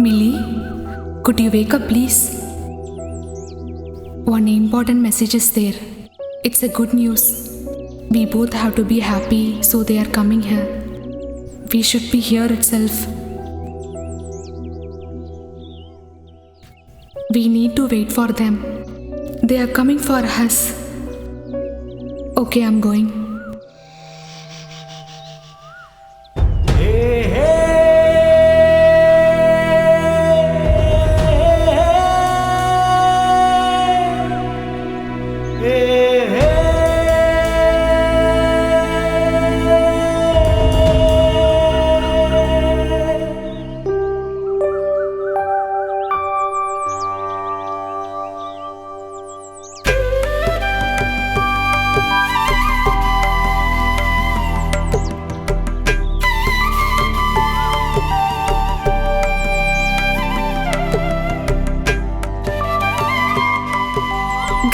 Millie, could you wake up please? One important message is there. It's a good news. We both have to be happy, so they are coming here. We should be here itself. We need to wait for them. They are coming for us. Okay, I'm going.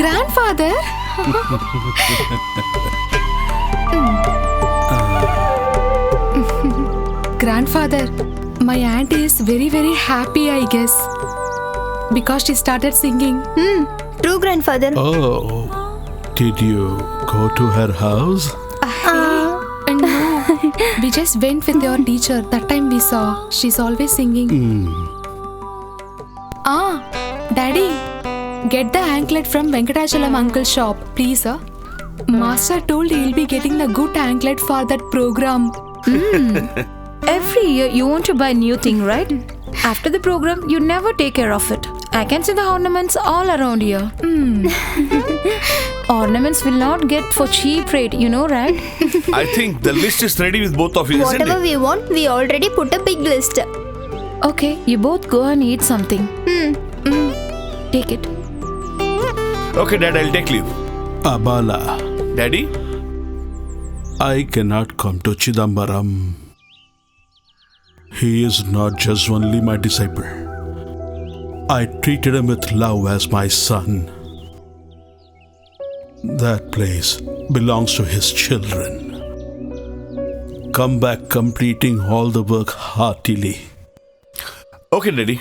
Grandfather? Grandfather, my auntie is very happy, I guess. Because she started singing. True, grandfather. Oh, did you go to her house? No, we just went with your teacher. That time we saw. She's always singing. Daddy, get the anklet from Venkatachalam uncle's shop, please, sir. Master told he'll be getting the good anklet for that program. Every year you want to buy new thing, right? After the program, you never take care of it. I can see the ornaments all around here. Ornaments will not get for cheap rate, you know, right? I think the list is ready with both of you, isn't Whatever it? we want, we already put a big list. Okay, you both go and eat something. Take it. Okay, Dad, I'll take leave. Abala, Daddy? I cannot come to Chidambaram. He is not just only my disciple. I treated him with love as my son. That place belongs to his children. Come back completing all the work heartily. Okay, Daddy.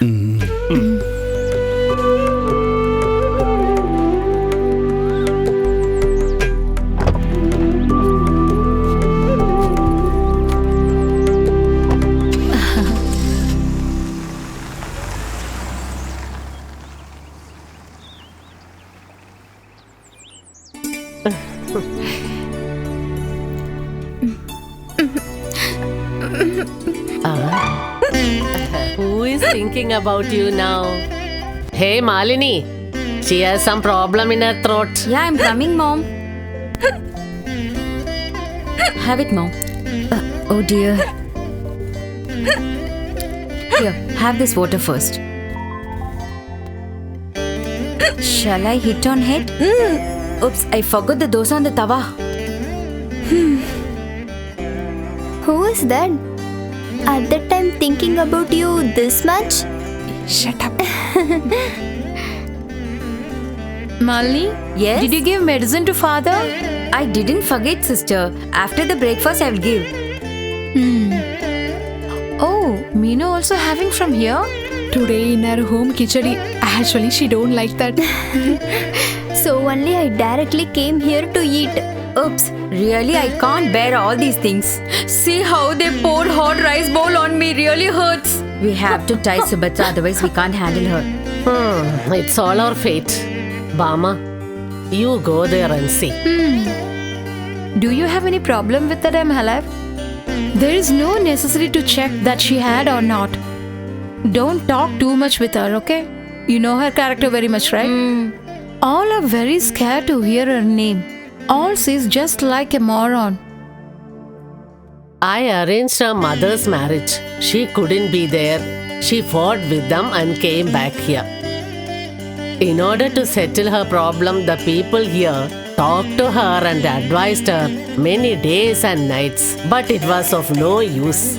Who is thinking about you now? Hey, Malini. She has some problem in her throat. Yeah, I'm coming, Mom. Have it, Mom. Oh dear. Here, have this water first. Shall I hit on head? Oops, I forgot the dosa on the tawa. Who is that? At that time thinking about you this much? Shut up. Malini? Yes? Did you give medicine to father? I didn't forget, sister. After the breakfast, I'll give. Oh, Meenu also having from here? Today in her home khichdi. Actually, she don't like that. So only I directly came here to eat. Oops, really, I can't bear all these things. See how they poured hot rice bowl on me, really hurts. We have to tie Subhatra, otherwise we can't handle her. It's all our fate. Bama, you go there and see. Do you have any problem with that I'm alive? There is no necessity to check that she had or not. Don't talk too much with her, okay? You know her character very much, right? All are very scared to hear her name. All says just like a moron. I arranged her mother's marriage. She couldn't be there. She fought with them and came back here. In order to settle her problem, the people here talked to her and advised her many days and nights. But it was of no use.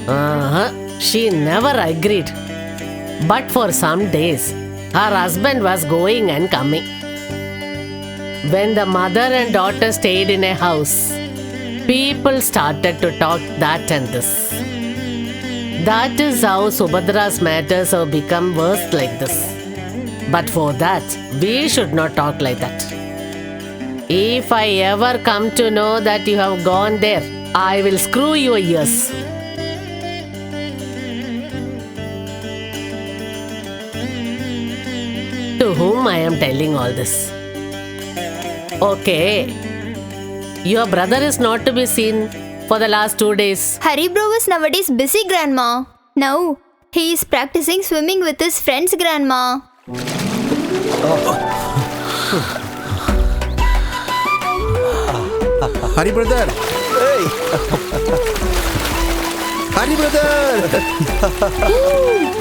She never agreed. But for some days, her husband was going and coming. When the mother and daughter stayed in a house, people started to talk that and this. That is how Subhadra's matters have become worse like this. But for that, we should not talk like that. If I ever come to know that you have gone there, I will screw your ears. To whom I am telling all this? Okay. Your brother is not to be seen for the last 2 days. Hari bro is nowadays busy, Grandma. Now, he is practicing swimming with his friends, Grandma. Hari brother! Hey! Hari brother! Hey!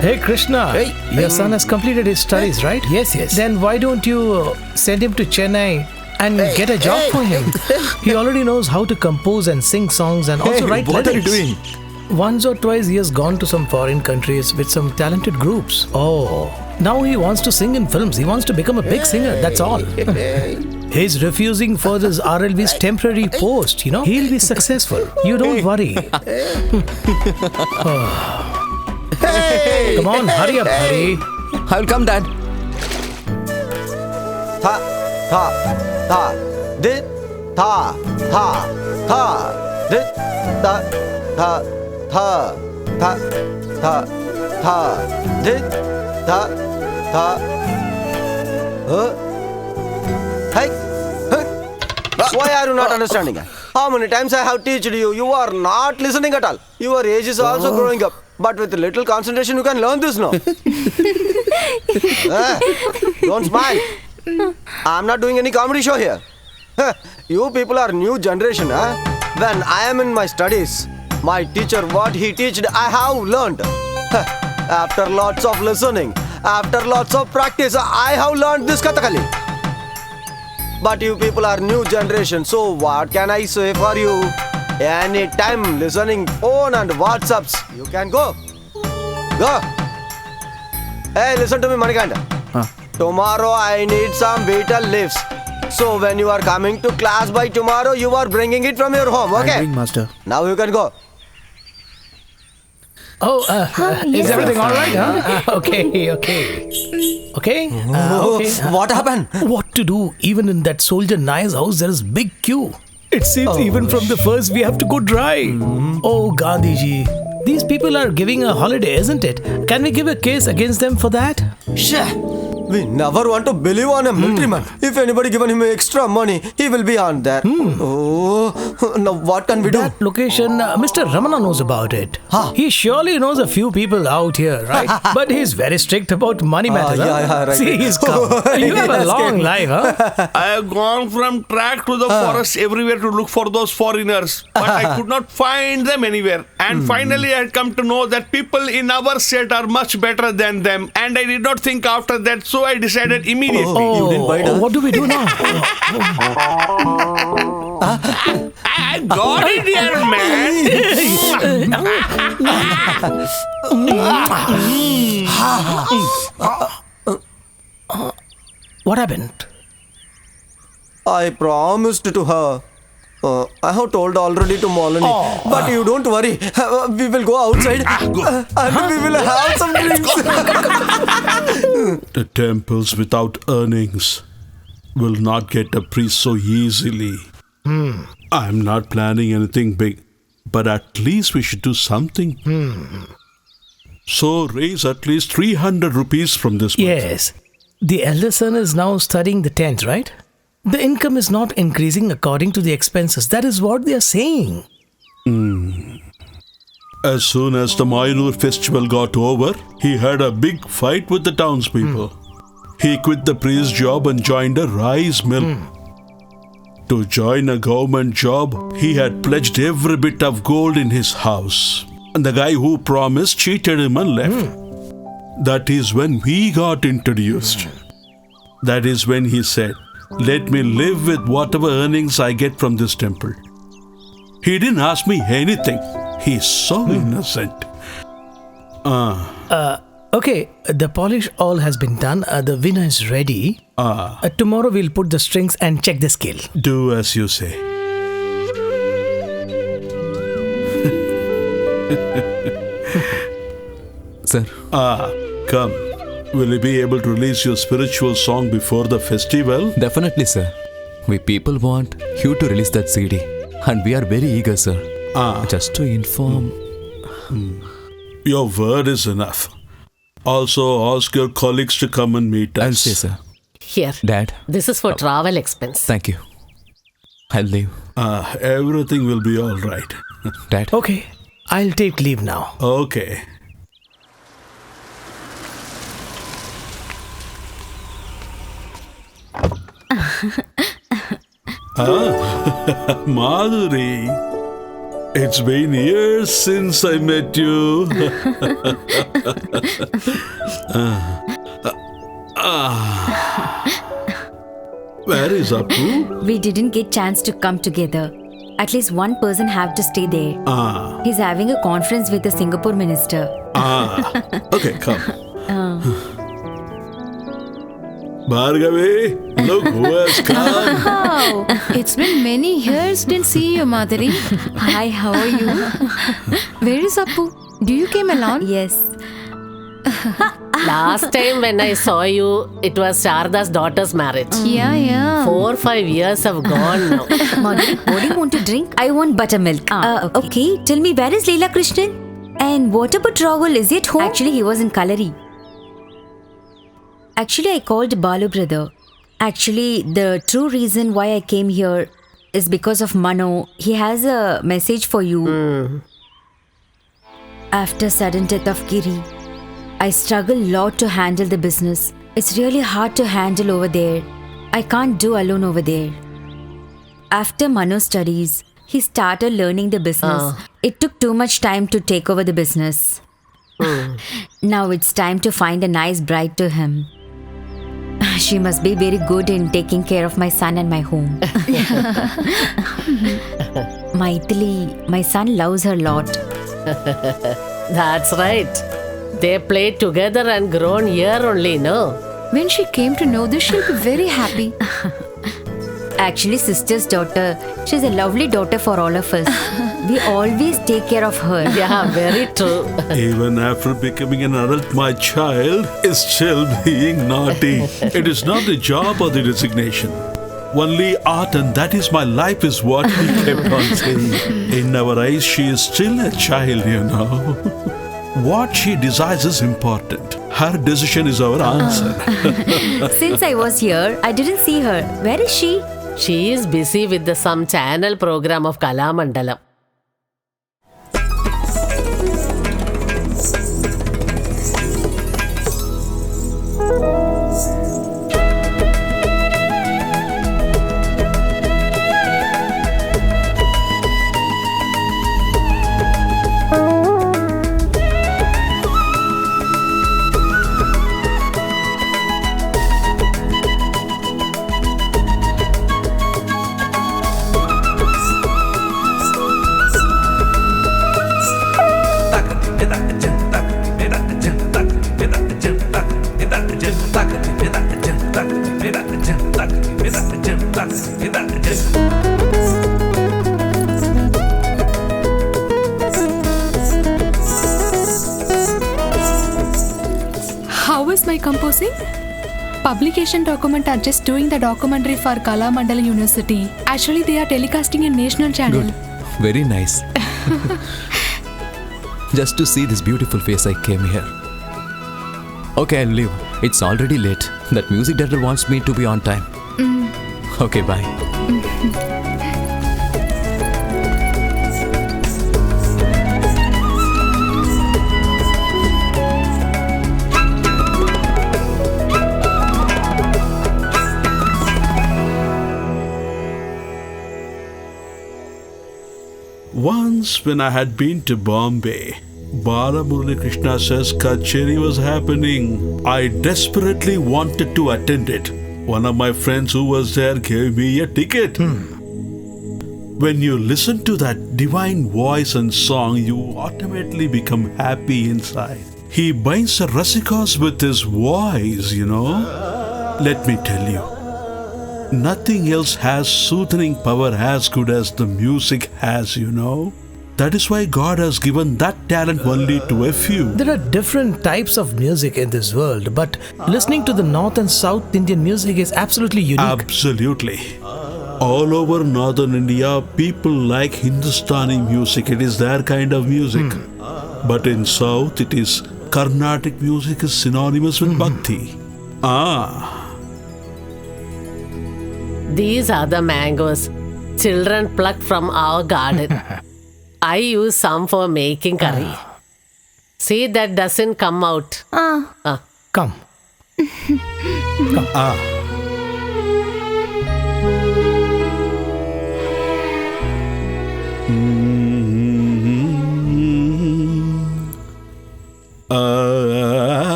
Hey Krishna, your son has completed his studies, right? Yes. Then why don't you send him to Chennai and get a job for him? He already knows how to compose and sing songs and also write what lyrics. are you doing? Once or twice he has gone to some foreign countries with some talented groups. Oh, now he wants to sing in films. He wants to become a big singer, that's all. He's refusing for this RLV's temporary post, you know. He'll be successful. You don't worry. Come on, hurry up, Hari. I will come, Dad. Tha, tha, tha, dit, tha, tha, tha, dit, tha, tha, tha, tha, tha, tha, dit, tha, tha, hey, why are you not understanding? How many times I have taught you? You are not listening at all. Your age is also growing up. But with little concentration, you can learn this now. Don't smile. I'm not doing any comedy show here. You people are new generation. When I am in my studies, my teacher, what he taught, I have learned. After lots of listening, after lots of practice, I have learned this Kathakali. But you people are new generation, so what can I say for you? Anytime listening phone and WhatsApps, you can go. Go. Hey, listen to me, Manikanda. Tomorrow I need some betel leaves. So when you are coming to class by tomorrow, you are bringing it from your home, okay? Ring, Master. Now you can go. Oh, is everything all right? Okay. Okay. What happened? What to do? Even in that soldier Nai's house, there is big queue. It seems even from the first we have to go dry. Oh, Gandhiji. These people are giving a holiday, isn't it? Can we give a case against them for that? We never want to believe on a military man. If anybody given him extra money, he will be on there. Oh, now what can we do? That location, Mr. Ramana knows about it. He surely knows a few people out here, right? But he's very strict about money matters. Right. See, he's come. You have a long life, huh? I have gone from track to the forest everywhere to look for those foreigners, but I could not find them anywhere. And finally, I had come to know that people in our set are much better than them. And I did not think after that, so I decided immediately. You didn't buy that? What do we do now? I got it here, man. What happened? I promised to her. I have told already to Molani. But you don't worry. We will go outside and we will have some drinks. The temples without earnings will not get a priest so easily. I'm not planning anything big, but at least we should do something. So raise at least 300 rupees from this month. Yes. The elder son is now studying the 10th, right? The income is not increasing according to the expenses. That is what they are saying. As soon as the Mayur festival got over, he had a big fight with the townspeople. He quit the priest job and joined a rice mill. To join a government job, he had pledged every bit of gold in his house. And the guy who promised cheated him and left. That is when we got introduced. That is when he said, "Let me live with whatever earnings I get from this temple." He didn't ask me anything. He's so innocent. Okay, the polish all has been done. The winner is ready. Tomorrow we'll put the strings and check the scale. Do as you say. Sir. Come. Will you be able to release your spiritual song before the festival? Definitely, sir. We people want you to release that CD. And we are very eager, sir. Just to inform. Your word is enough. Also, ask your colleagues to come and meet us. I'll say, sir. Here. Dad. This is for travel expense. Thank you. I'll leave. Everything will be all right. Dad. Okay, I'll take leave now. Okay. Madhuri, it's been years since I met you. Where is Appu? We didn't get chance to come together. At least one person have to stay there. He's having a conference with the Singapore minister. Okay, come. Bhargavi, look who has come. Wow, it's been many years didn't see you, Madhuri. Hi, how are you? Where is Appu? Do you came alone? Yes. Last time when I saw you, it was Sharda's daughter's marriage. Yeah. 4-5 years have gone now. Madhuri, what do you want to drink? I want buttermilk. Okay, tell me, where is Leela Krishnan? And what about Rahul? Is he at home? Actually, he was in Kalari. Actually, I called Balu brother. Actually, the true reason why I came here is because of Mano. He has a message for you. After sudden death of Giri, I struggle a lot to handle the business. It's really hard to handle over there. I can't do alone over there. After Mano's studies, he started learning the business. It took too much time to take over the business. Now it's time to find a nice bride to him. She must be very good in taking care of my son and my home. Maithili, my son loves her a lot. That's right. They played together and grown here only, no? When she came to know this, she'll be very happy. Actually, sister's daughter. She's a lovely daughter for all of us. We always take care of her. Yeah, very true. Even after becoming an adult, my child is still being naughty. It is not the job or the designation. Only art, and that is my life, is what he kept on saying. In our eyes, she is still a child, you know. What she desires is important. Her decision is our answer. Since I was here, I didn't see her. Where is she? She is busy with some channel program of Kalamandalam. How is my composing? Publication document are just doing the documentary for Kalamandalam University. Actually, they are telecasting in national channel. Good. Very nice. Just to see this beautiful face, I came here. Okay, I'll leave. It's already late. That music director wants me to be on time. Okay, bye. Once, when I had been to Bombay, Balamurali Krishna says Kacheri was happening. I desperately wanted to attend it. One of my friends who was there gave me a ticket. When you listen to that divine voice and song, you automatically become happy inside. He binds the Rasikas with his voice, you know. Let me tell you, nothing else has soothing power as good as the music has, you know. That is why God has given that talent only to a few. There are different types of music in this world, but listening to the North and South Indian music is absolutely unique. Absolutely. All over northern India, people like Hindustani music. It is their kind of music. But in South, it is Carnatic music is synonymous with Bhakti. These are the mangoes children plucked from our garden. I use some for making curry. See, that doesn't come out. Come.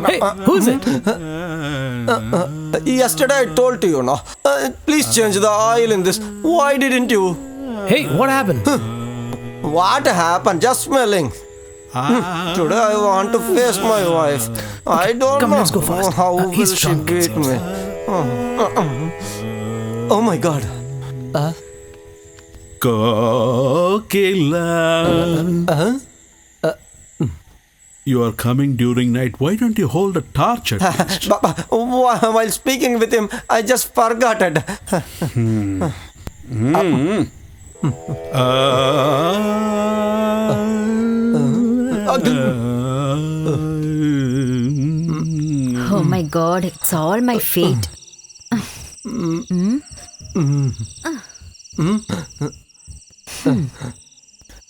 Hey, who is it? Yesterday I told you, no? Please change the oil in this. Why didn't you? Hey, what happened? What happened? Just smelling. Today I want to face my wife. I don't Come, know let's go fast. how He's will she drunk, greet it me. Oh my God. Kokila. You are coming during night. Why don't you hold a torch at least? While speaking with him, I just forgot it. Oh my God, it's all my fate.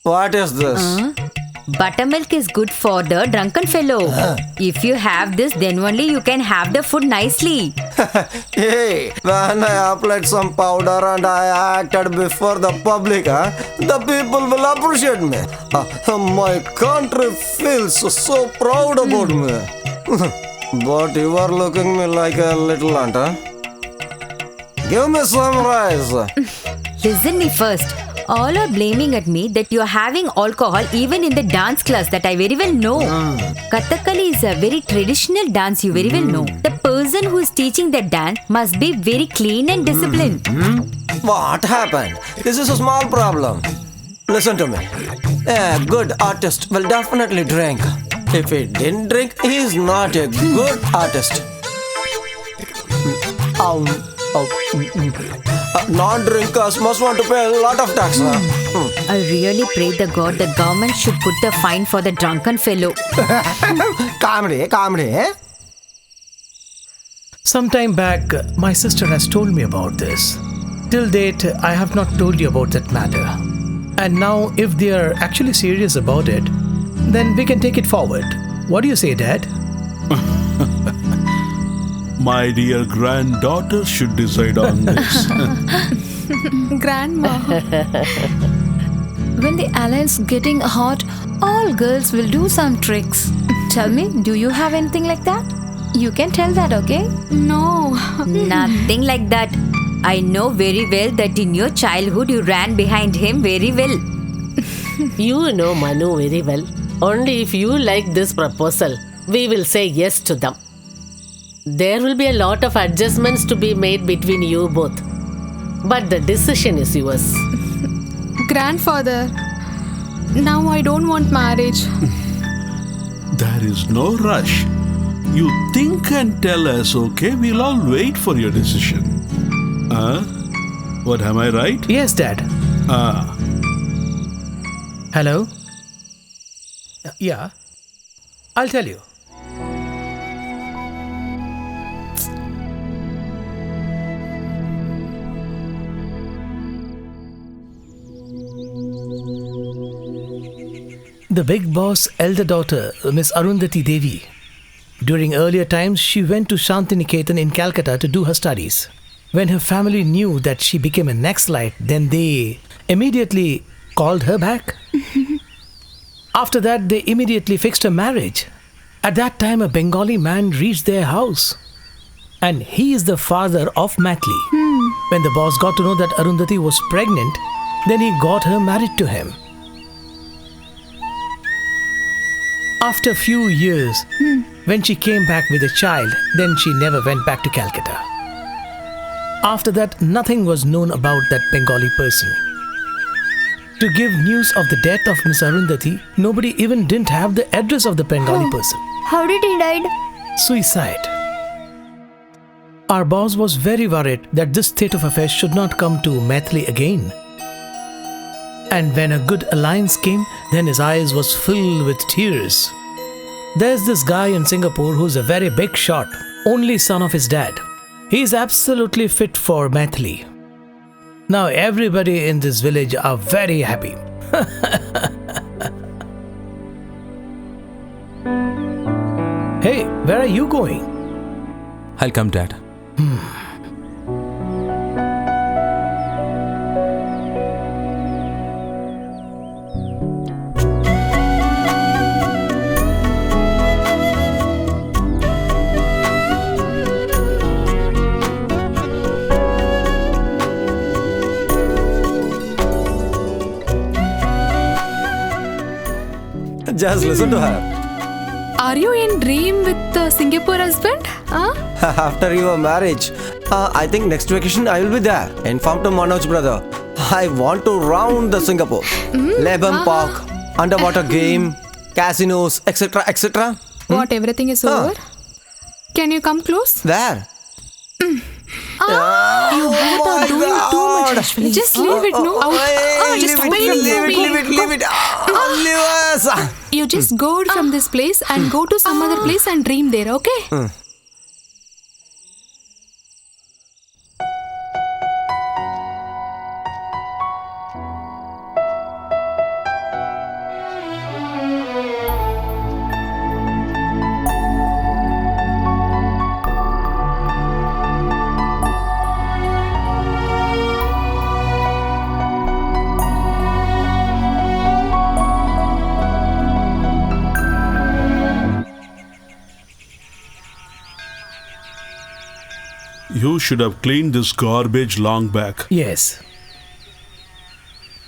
What is this? Buttermilk is good for the drunken fellow. If you have this, then only you can have the food nicely. Hey, when I applied some powder and I acted before the public, the people will appreciate me. My country feels so proud about me. But you are looking me like a little ant, huh? Give me some rice. Listen me first. All are blaming at me that you are having alcohol even in the dance class that I very well know. Kathakali is a very traditional dance, you very well know. The person who is teaching that dance must be very clean and disciplined. What happened? This is a small problem. Listen to me. A good artist will definitely drink. If he didn't drink, he is not a good artist. Non-drinkers must want to pay a lot of tax. I really pray the God the government should put the fine for the drunken fellow. Comedy. Sometime back, my sister has told me about this. Till date, I have not told you about that matter. And now, if they are actually serious about it, then we can take it forward. What do you say, Dad? My dear granddaughter should decide on this. Grandma. When the alliance getting hot, all girls will do some tricks. Tell me, do you have anything like that? You can tell that, okay? No. Nothing like that. I know very well that in your childhood you ran behind him very well. You know Manu very well. Only if you like this proposal, we will say yes to them. There will be a lot of adjustments to be made between you both. But the decision is yours. Grandfather, now I don't want marriage. There is no rush. You think and tell us, okay? We'll all wait for your decision. What, am I right? Yes, Dad. Hello? Yeah. I'll tell you. The big boss' elder daughter, Miss Arundhati Devi. During earlier times, she went to Shantiniketan in Calcutta to do her studies. When her family knew that she became a Naxalite, then they immediately called her back. After that, they immediately fixed her marriage. At that time, a Bengali man reached their house. And he is the father of Matli. When the boss got to know that Arundhati was pregnant, then he got her married to him. After a few years, When she came back with a child, then she never went back to Calcutta. After that, nothing was known about that Bengali person. To give news of the death of Miss Arundhati, nobody even didn't have the address of the Bengali person. How did he died? Suicide. Our boss was very worried that this state of affairs should not come to Maithili again. And when a good alliance came, then his eyes was filled with tears. There's this guy in Singapore who's a very big shot, only son of his dad. He's absolutely fit for Maithili. Now everybody in this village are very happy. Hey, where are you going? I'll come, Dad. Just listen to her. Are you in dream with the Singapore husband? Huh? After your marriage, I think next vacation I will be there. Inform to Manoj brother. I want to round the Singapore. Leban Park, underwater game, casinos, etc. etc. What, everything is over? Can you come close? Where? You both are doing too much, Ashwini. Just leave it, no? Just Leave it. Leave us. You just go from this place and go to some other place and dream there, okay? You should have cleaned this garbage long back. Yes,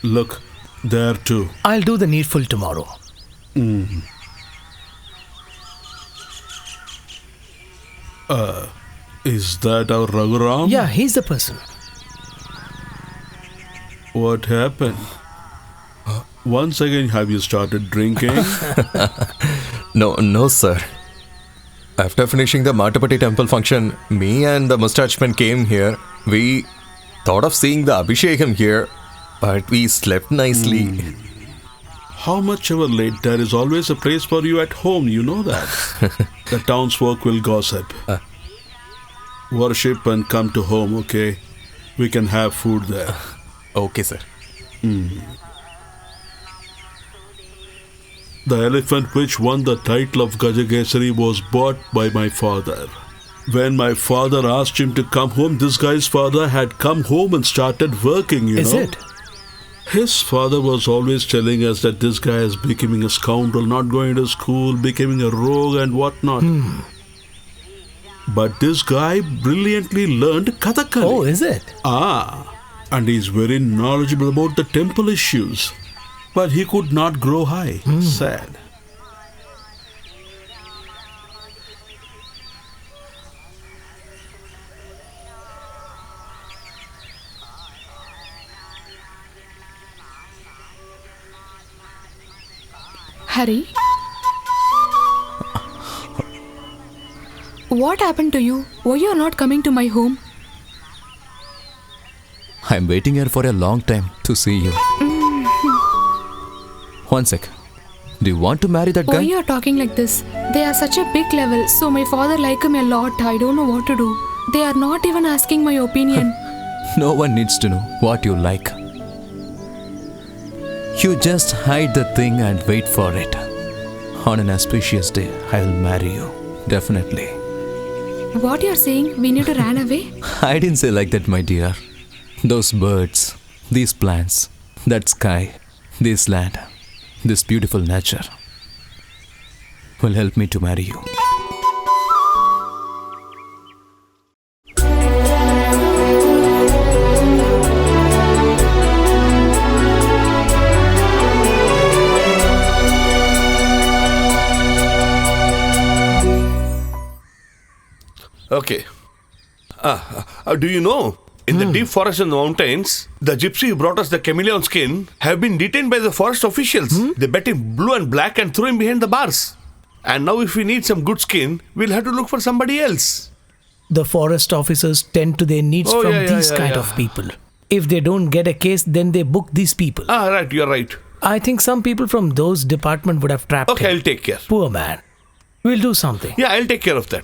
Look, there too. I'll do the needful tomorrow. Is that our Raghuram? Yeah, he's the person. What happened? Once again, have you started drinking? No, sir. After finishing the Matapati temple function, me and the mustache man came here. We thought of seeing the Abhishekam here, but we slept nicely. How much ever late, there is always a place for you at home, you know that. The townsfolk will gossip. Worship and come to home, okay? We can have food there. Okay, sir. The elephant which won the title of Gajagesari was bought by my father. When my father asked him to come home, this guy's father had come home and started working, you know. Is it? His father was always telling us that this guy is becoming a scoundrel, not going to school, becoming a rogue and whatnot. But this guy brilliantly learned Kathakali. Oh, is it? And he's very knowledgeable about the temple issues. But he could not grow high. Sad. Hari? What happened to you? Why you are not coming to my home? I'm waiting here for a long time to see you. One sec. Do you want to marry that Why guy? you are talking like this? They are such a big level, so my father like him a lot. I don't know what to do. They are not even asking my opinion. No one needs to know what you like. You just hide the thing and wait for it. On an auspicious day, I will marry you. Definitely. What you are saying? We need to run away? I didn't say like that, my dear. Those birds, these plants, that sky, this land, this beautiful nature will help me to marry you. Okay. Do you know, in the deep forest and the mountains, the gypsy who brought us the chameleon skin have been detained by the forest officials. They bet him blue and black and threw him behind the bars. And now if we need some good skin, we'll have to look for somebody else. The forest officers tend to their needs from these kind of people. If they don't get a case, then they book these people. Right, you're right. I think some people from those department would have trapped Okay, him. I'll take care. Poor man. We'll do something. Yeah, I'll take care of that.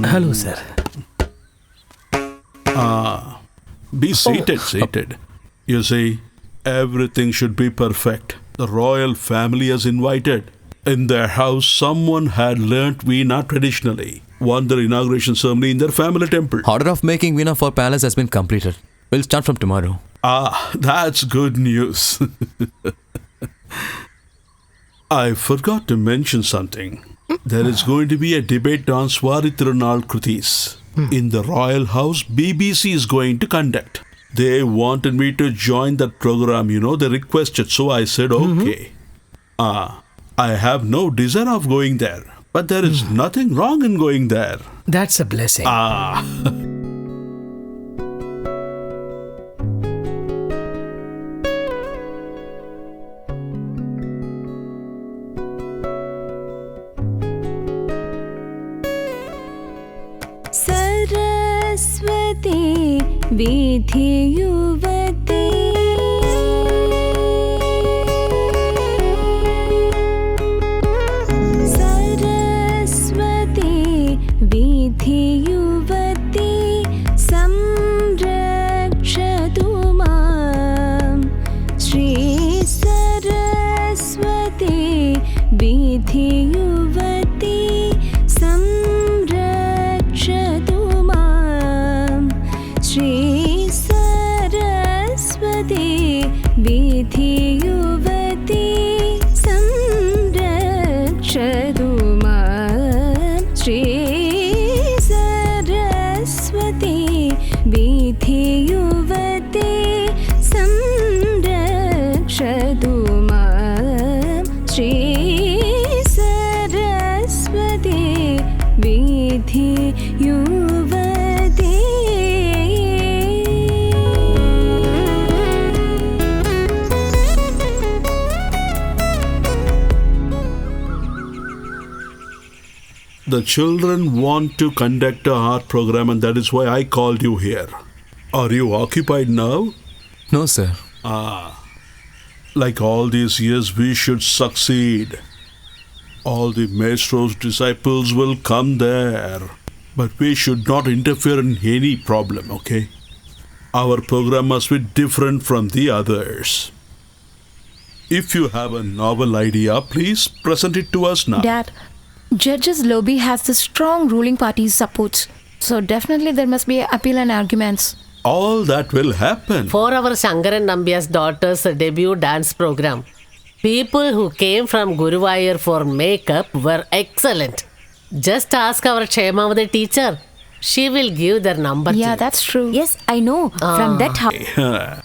Hello, sir. Be seated. You see, everything should be perfect. The royal family is invited. In their house, someone had learnt Veena traditionally. Won their inauguration ceremony in their family temple. Order of making Veena for palace has been completed. We'll start from tomorrow. That's good news. I forgot to mention something. There is going to be a debate on Swari Tirunal Krutis. In the royal house, BBC is going to conduct. They wanted me to join that program, they requested, so I said okay. I have no desire of going there, but there is nothing wrong in going there. That's a blessing. Saraswati Vidhi Yuvati Saraswati Vidhi Yuvati Samrakshatu Mam Shri Saraswati Vidhi Yuvati Samrakshatu Mam Shri Saraswati Vidhi Yuvati Samrakshatu Mam Shri Saraswati Vidhi Yuvati Samrakshatu Mam Shri Saraswati Vidhi Yuvati. The children want to conduct a art program, and that is why I called you here. Are you occupied now? No, sir. Like all these years, we should succeed. All the maestro's disciples will come there. But we should not interfere in any problem, okay? Our program must be different from the others. If you have a novel idea, please present it to us now. Dad, Judge's lobby has the strong ruling party's support. So definitely there must be appeal and arguments. All that will happen. For our Shankaran Nambiar's daughter's debut dance program, people who came from Guruvayur for makeup were excellent. Just ask our Kshemavati teacher. She will give their number to Yeah, you. that's true. Yes, I know. From that house.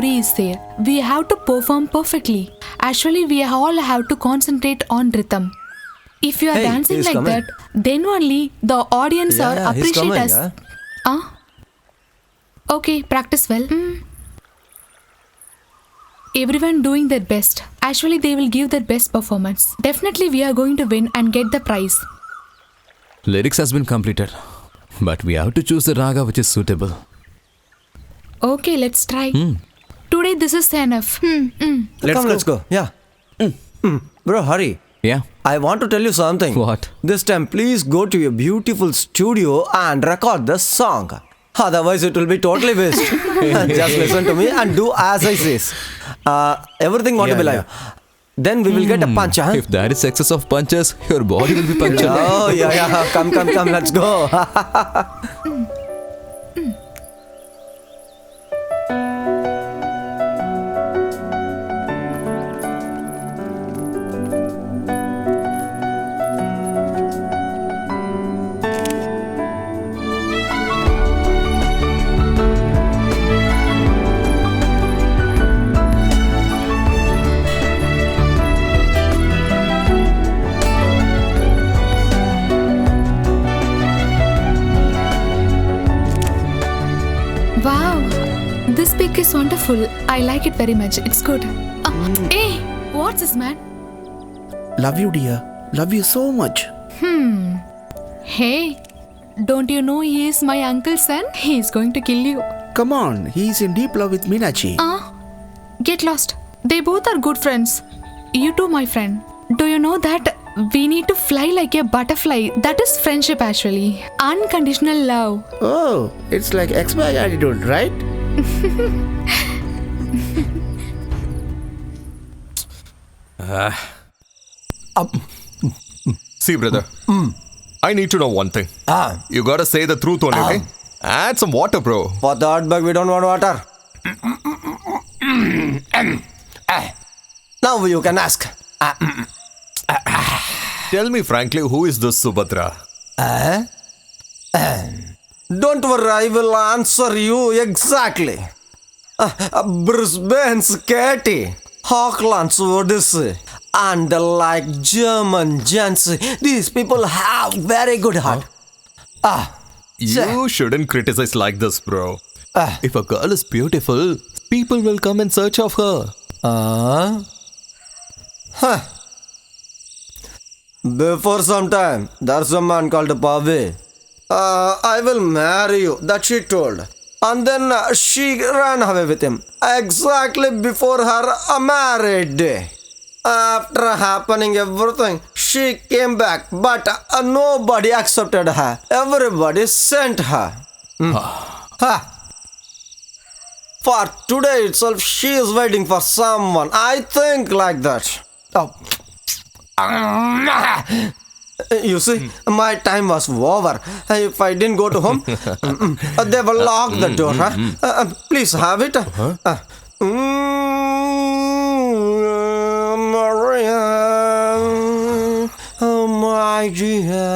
story is there. We have to perform perfectly. Actually, we all have to concentrate on rhythm. If you are Hey, dancing he's like coming. that, then only the audience Yeah, are he's appreciate coming, us. yeah. Okay, practice well. Everyone doing their best. Actually, they will give their best performance. Definitely, we are going to win and get the prize. Lyrics has been completed, but we have to choose the raga which is suitable. Okay, let's try. Today, this is enough. Let's go. Yeah. Bro, hurry. Yeah. I want to tell you something. What? This time, please go to your beautiful studio and record the song. Otherwise, it will be totally waste. Just listen to me and do as I say. Everything want to be live. Then we will get a punch, huh? If there is excess of punches, your body will be punctured. Oh, yeah. Come. Let's go. Wow, this pic is wonderful. I like it very much. It's good. Hey, what's this, man? Love you, dear. Love you so much. Hey, don't you know he is my uncle's son? He is going to kill you. Come on, he's in deep love with Meenachi. Get lost. They both are good friends. You too, my friend. Do you know that we need to fly like a butterfly? That is friendship, actually. Unconditional love. Oh, it's like ex-bag attitude, right? See, brother, I need to know one thing. You gotta say the truth only, okay? Add some water, bro. For the hot bag, we don't want water. Now you can ask. Tell me frankly, who is this Subhadra? Don't worry, I will answer you exactly. Brisbane's Katie, Auckland's Odyssey, and like German gents, these people have very good heart. You shouldn't criticize like this, bro. If a girl is beautiful, people will come in search of her. Before some time, there's a man called Pavi. I will marry you, that she told. And then she ran away with him. Exactly before her marriage day. After happening everything, she came back, but nobody accepted her. Everybody sent her. For today itself, she is waiting for someone. I think like that. You see, my time was over. If I didn't go to home, they will lock the door. Please have it. Maria, oh my dear.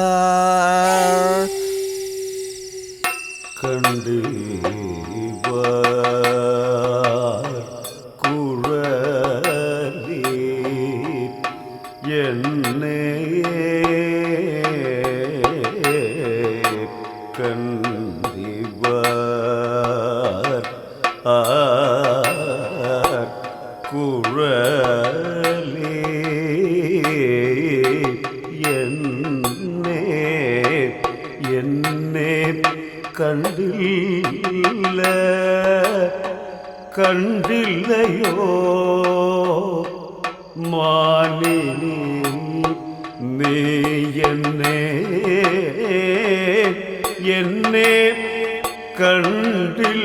കണ്ടില്ലയോ Malini നീ എന്നെ കണ്ടില്ലയോ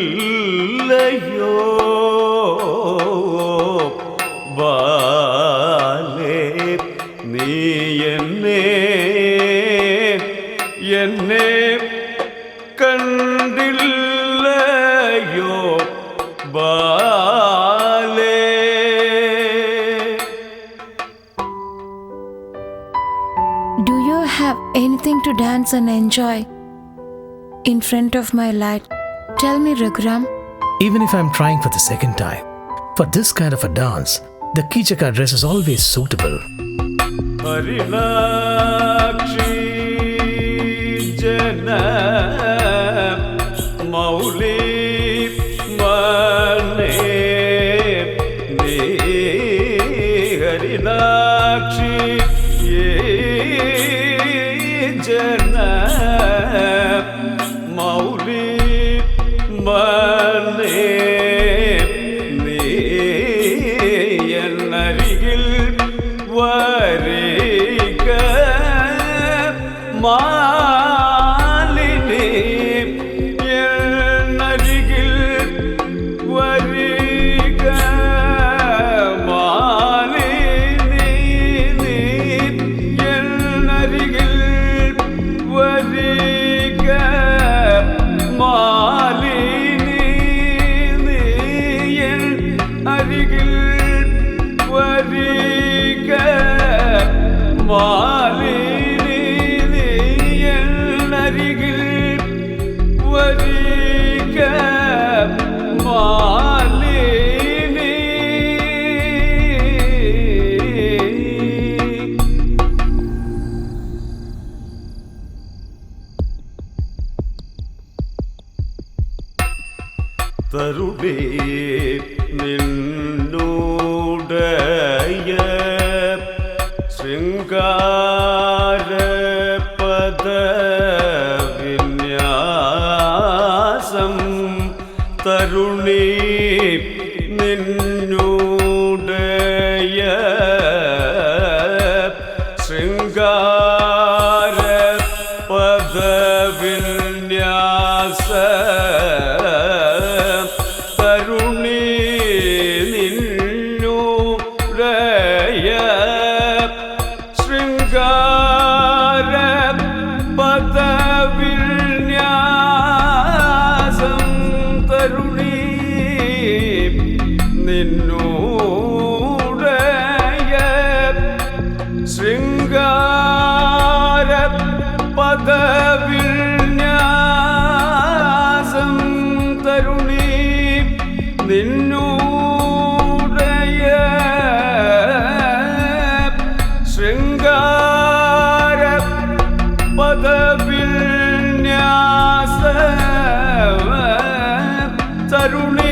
ബാലേ നീ എന്നെ കണ്ടില്ലയോ ബാലേ. Do you have anything to dance and enjoy in front of my light? Tell me, Raghuram. Even if I'm trying for the second time, For this kind of a dance, the Kichaka dress is always suitable. Harinakshi Jana Mauli Mane Ni Harinakshi Jana Mauli Mane Ni Yenarigil Variga Malini Yenarigil Variga Malini Yenarigil Variga Malini Yenarigil Variga Malini Yenarigil Variga Malini തരുടേ നിന്നൂടയ ശൃംഗാര പദവിന്യാസം Tharuni നിന്നൂടയ ശൃംഗാര പദവിന്യാസ Tharuni നിന്നൂടയ ശൃംഗാര പദവിന്യാസം Tharuni നിന്നൂടയ ശൃംഗാര പദവിന്യാസം Tharuni നിന്നൂടയ ശൃംഗാര പദവിന്യാസ Tharuni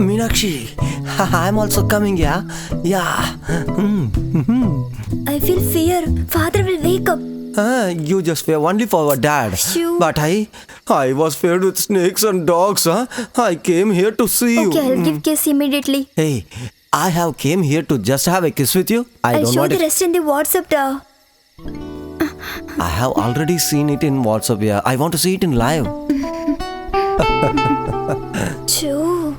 Meenakshi, I'm also coming, yeah? Yeah. I feel fear. Father will wake up. You just fear only for our dad. Shoo. But I was feared with snakes and dogs, huh? I came here to see you. Okay, I'll give kiss immediately. Hey, I have came here to just have a kiss with you. I'll don't show want the rest in the WhatsApp. I have already seen it in WhatsApp, yeah. I want to see it in live. Choo.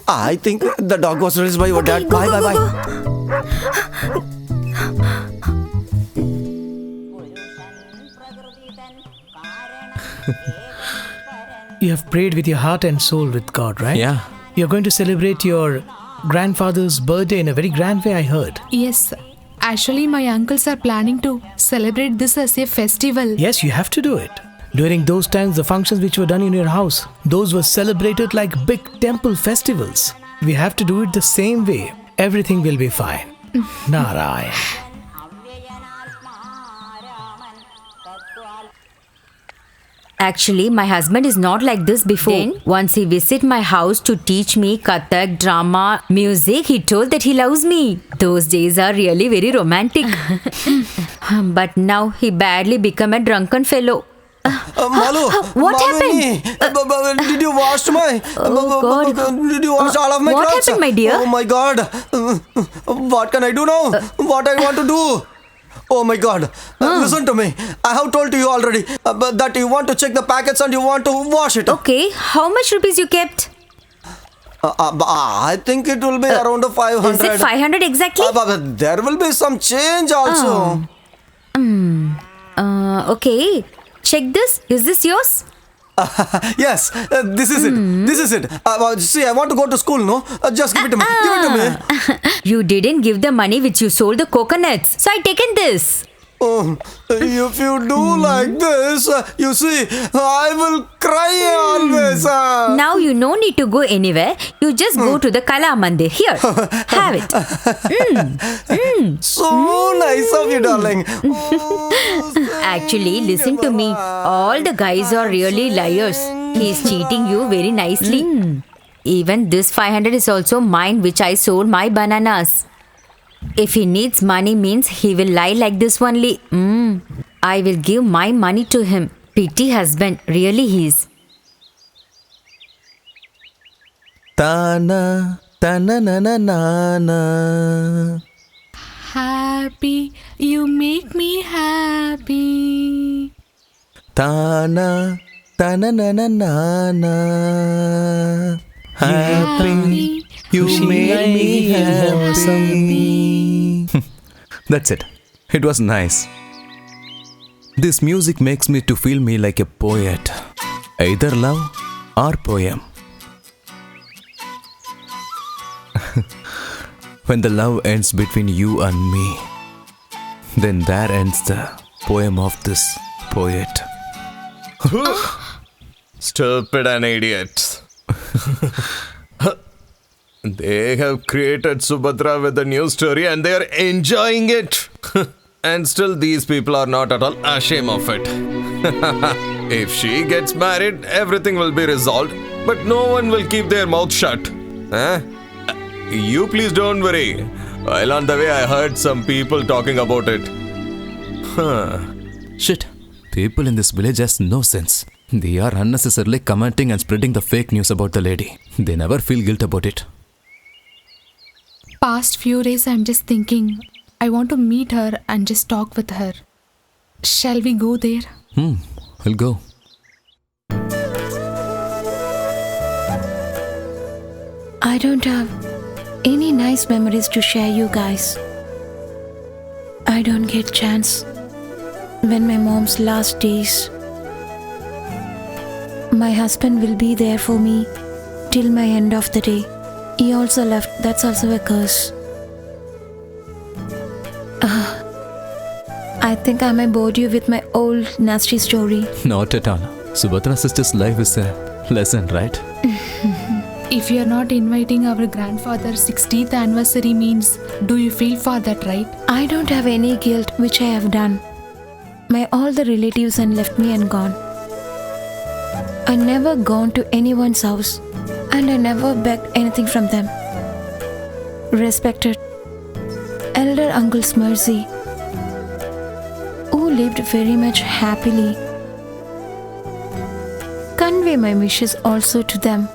I think the dog was raised by your dad. Go, Bye, go, bye, go, bye. You have prayed with your heart and soul with God, right? Yeah. You're going to celebrate your grandfather's birthday in a very grand way, I heard. Yes. Actually, my uncles are planning to celebrate this as a festival. Yes, you have to do it. During those times, the functions which were done in your house, those were celebrated like big temple festivals. We have to do it the same way. Everything will be fine. Narayan. Actually, my husband is not like this before. Then, once he visited my house to teach me Kathak, drama, music, he told that he loves me. Those days are really very romantic. But now he badly become a drunken fellow. Malu, What Malini, did you wash my? Oh, God. Did you wash all of my What clothes? happened, my dear? Oh my God! What can I do now? What I want to do? Oh my God! Listen to me. I have told you already that you want to check the packets and you want to wash it. Okay, how much rupees you kept? I think it will be around 500. Is it 500 exactly? But there will be some change also. Okay. Check this. Is this yours? Yes, this is it. This is it. See, I want to go to school, no? Just give it to me. Give it to me. You didn't give the money which you sold the coconuts. So I taken this. Oh, if you do like this, you see, I will cry always. Now you no need to go anywhere. You just go to the Kala Mandir. Here, have it. So nice of you, darling. Actually, listen to me. All the guys are really liars. He's cheating you very nicely. Even this 500 is also mine, which I sold my bananas. If he needs money means he will lie like this only. I will give my money to him. Pity husband, really he is. Tana, tana, na, na, na, na. Happy, you make me happy. Tana, tana, na, na, na, na. Happy, you make me happy. That's it. It was nice. This music makes me to feel me like a poet. Either love or poem. When the love ends between you and me, then there ends the poem of this poet. Stupid and idiots. They have created Subhadra with a new story and they are enjoying it. And still these people are not at all ashamed of it. If she gets married, everything will be resolved, but no one will keep their mouth shut. You please don't worry. While on the way I heard some people talking about it. Shit. People in this village has no sense. They are unnecessarily commenting and spreading the fake news about the lady. They never feel guilt about it. Past few days I'm just thinking, I want to meet her and just talk with her. Shall we go there? We'll go. I don't have any nice memories to share you guys. I don't get chance when my mom's last days. My husband will be there for me till my end of the day. He also left, that's also a curse. I think I may bored you with my old nasty story. Not at all. Subhadra sister's life is a lesson, right? If you're not inviting our grandfather's 60th anniversary means, do you feel for that, right? I don't have any guilt which I have done. My all the relatives and left me and gone. I never gone to anyone's house and I never begged anything from them. Respected Elder Uncle's mercy, who lived very much happily. Convey my wishes also to them.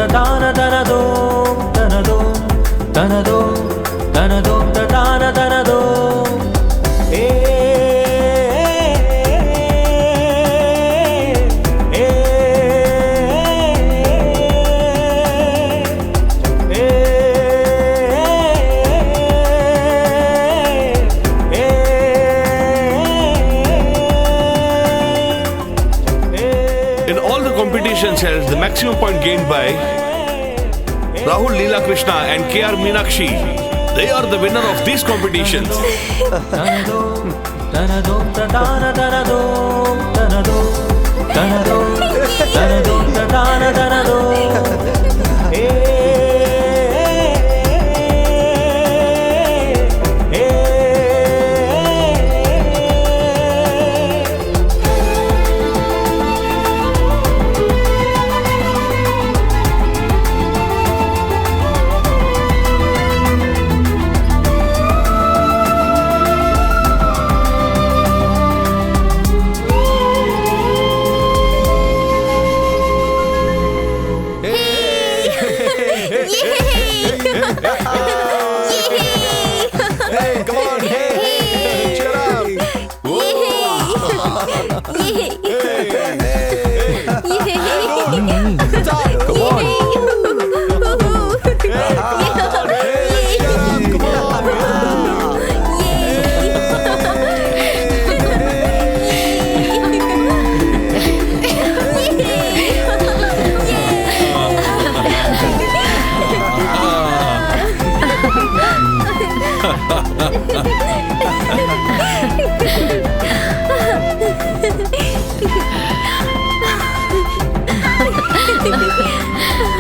da da da da do da do da do da do da da do. In all the competitions held, the maximum point gained by Rahul Leela Krishna and KR Meenakshi. They are the winner of these competitions. Hey, come on, hey, cheer up. Come on.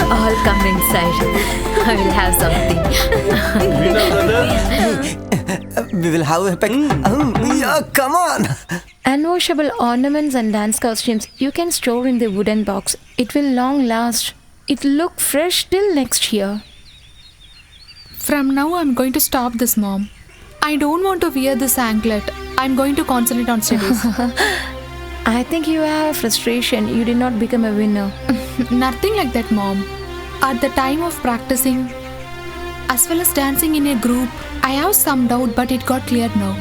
All come inside. I will have something. We will have a peck. Yeah, come on. Unwashable ornaments and dance costumes you can store in the wooden box. It will long last. It'll look fresh till next year. From now, I'm going to stop this, Mom. I don't want to wear this anklet. I'm going to concentrate on studies. I think you have frustration. You did not become a winner. Nothing like that, Mom. At the time of practicing, as well as dancing in a group, I have some doubt, but it got cleared now.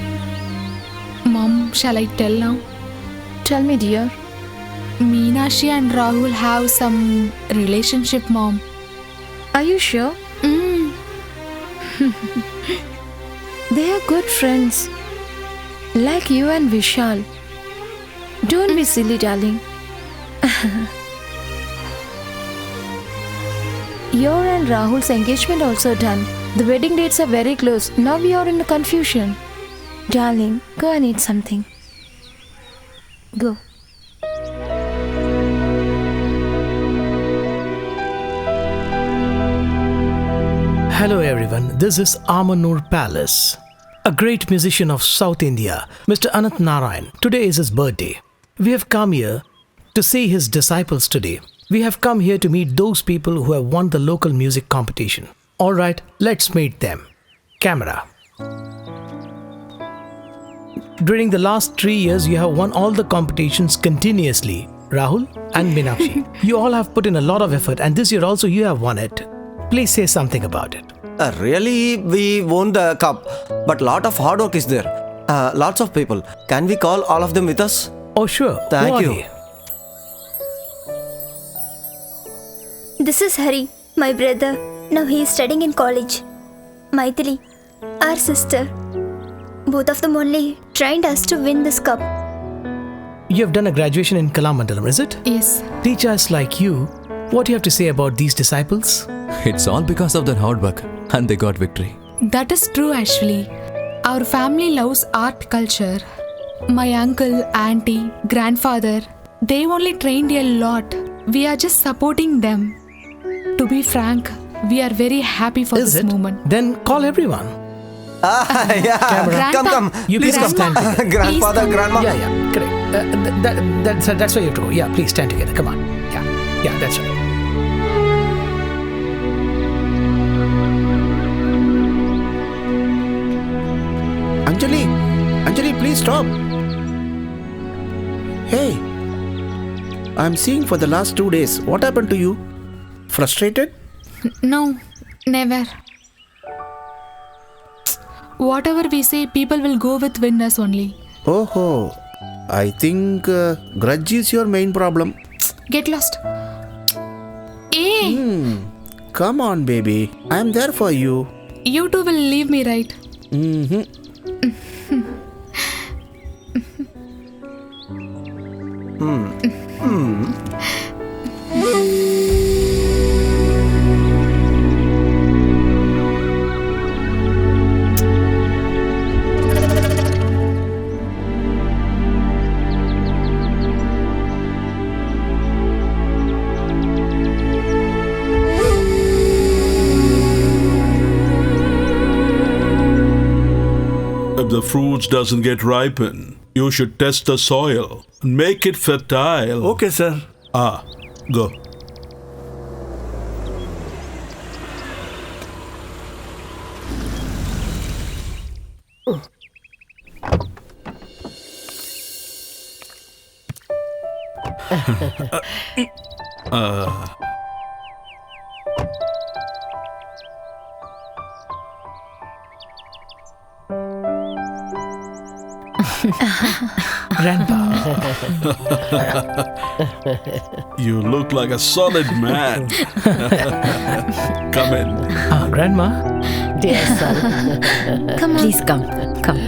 Mom, shall I tell now? Tell me, dear. Meenakshi and Rahul have some relationship, Mom. Are you sure? They are good friends. Like you and Vishal. Don't be silly, darling. Your and Rahul's engagement also done. The wedding dates are very close. Now we are in a confusion. Darling, go and eat something. Go. Hello everyone, this is Amanur Palace. A great musician of South India, Mr. Anant Narayan. Today is his birthday. We have come here to see his disciples today. We have come here to meet those people who have won the local music competition. Alright, let's meet them. Camera. During the last 3 years, you have won all the competitions continuously. Rahul and Meenakshi. You all have put in a lot of effort, and this year also you have won it. Please say something about it. Really, we won the cup, but lot of hard work is there. Lots of people. Can we call all of them with us? Oh, sure. Thank you. This is Hari, my brother. Now he is studying in college. Maithili, our sister. Both of them only trained us to win this cup. You have done a graduation in Kalamandalam, is it? Yes. Teachers like you, what do you have to say about these disciples? It's all because of their hard work, and they got victory. That is true, actually. Our family loves art culture. My uncle, auntie, grandfather, they only trained a lot. We are just supporting them. To be frank, we are very happy for this moment. Then call everyone. Yeah. Camera. Come. You Please please come. stand. Grandfather, grandma. Yeah, correct. That's why you have to go. Yeah, please stand together. Come on. Yeah, that's right. Anjali, please stop. Hey, I'm seeing for the last 2 days. What happened to you? Frustrated? No, never. Whatever we say, people will go with winners only. Oh, I think grudge is your main problem. Get lost. Hey! Come on, baby. I'm there for you. You two will leave me, right? If the fruits doesn't get ripen, you should test the soil and make it fertile. Okay, sir. Go. Grandpa. You look like a solid man. Come in. Grandma. Dear son. Come on. Please come. Come.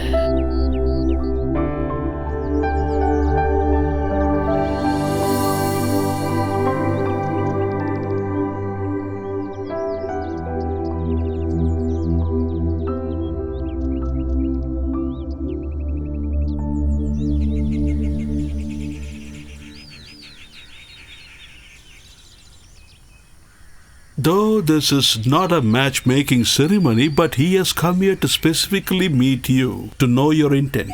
Though this is not a matchmaking ceremony, but he has come here to specifically meet you, to know your intent.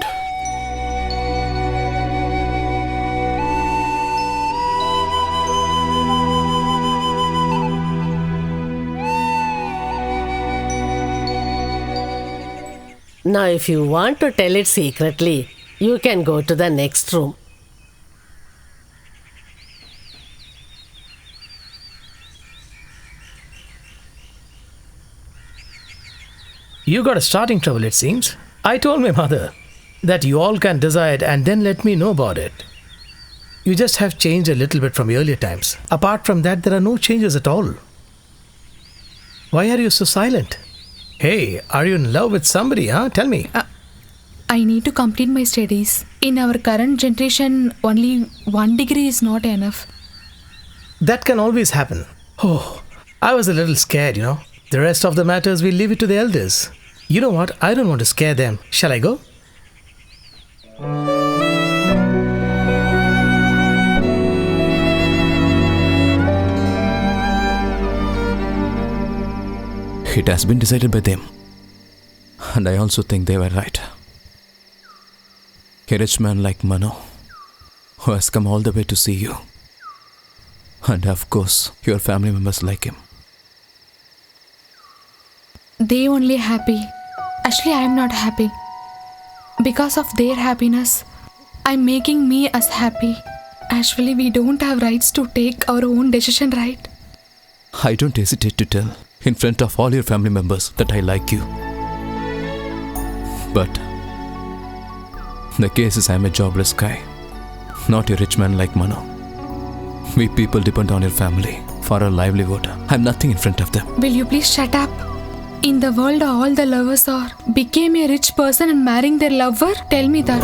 Now, if you want to tell it secretly, you can go to the next room. You got a starting trouble, it seems. I told my mother that you all can decide and then let me know about it. You just have changed a little bit from earlier times. Apart from that, there are no changes at all. Why are you so silent? Hey, are you in love with somebody, huh? Tell me. I need to complete my studies. In our current generation, only 1 degree is not enough. That can always happen. Oh, I was a little scared, you know. The rest of the matters, we'll leave it to the elders. You know what? I don't want to scare them. Shall I go? It has been decided by them. And I also think they were right. A rich man like Mano, who has come all the way to see you. And of course, your family members like him. They only happy. Actually, I am not happy. Because of their happiness, I'm making me as happy. Actually, we don't have rights to take our own decision, right? I don't hesitate to tell in front of all your family members that I like you. But the case is I'm a jobless guy, not a rich man like Mano. We people depend on your family for our livelihood. I'm nothing in front of them. Will you please shut up? In the world, all the lovers are became a rich person and marrying their lover? Tell me that.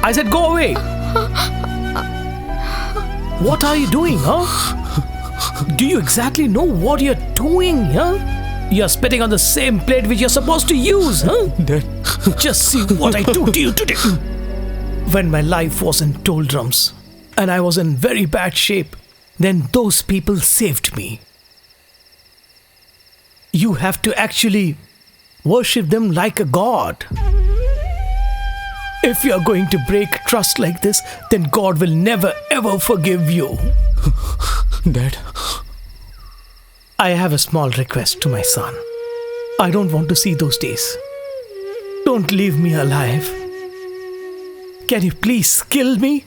I said go away. What are you doing, huh? Do you exactly know what you're doing, huh? You're spitting on the same plate which you're supposed to use, huh? Dad. Just see what I do to you today. When my life was in doldrums and I was in very bad shape, then those people saved me. You have to actually worship them like a god. If you're going to break trust like this, then God will never ever forgive you. Dad. I have a small request to my son. I don't want to see those days. Don't leave me alive. Can you please kill me?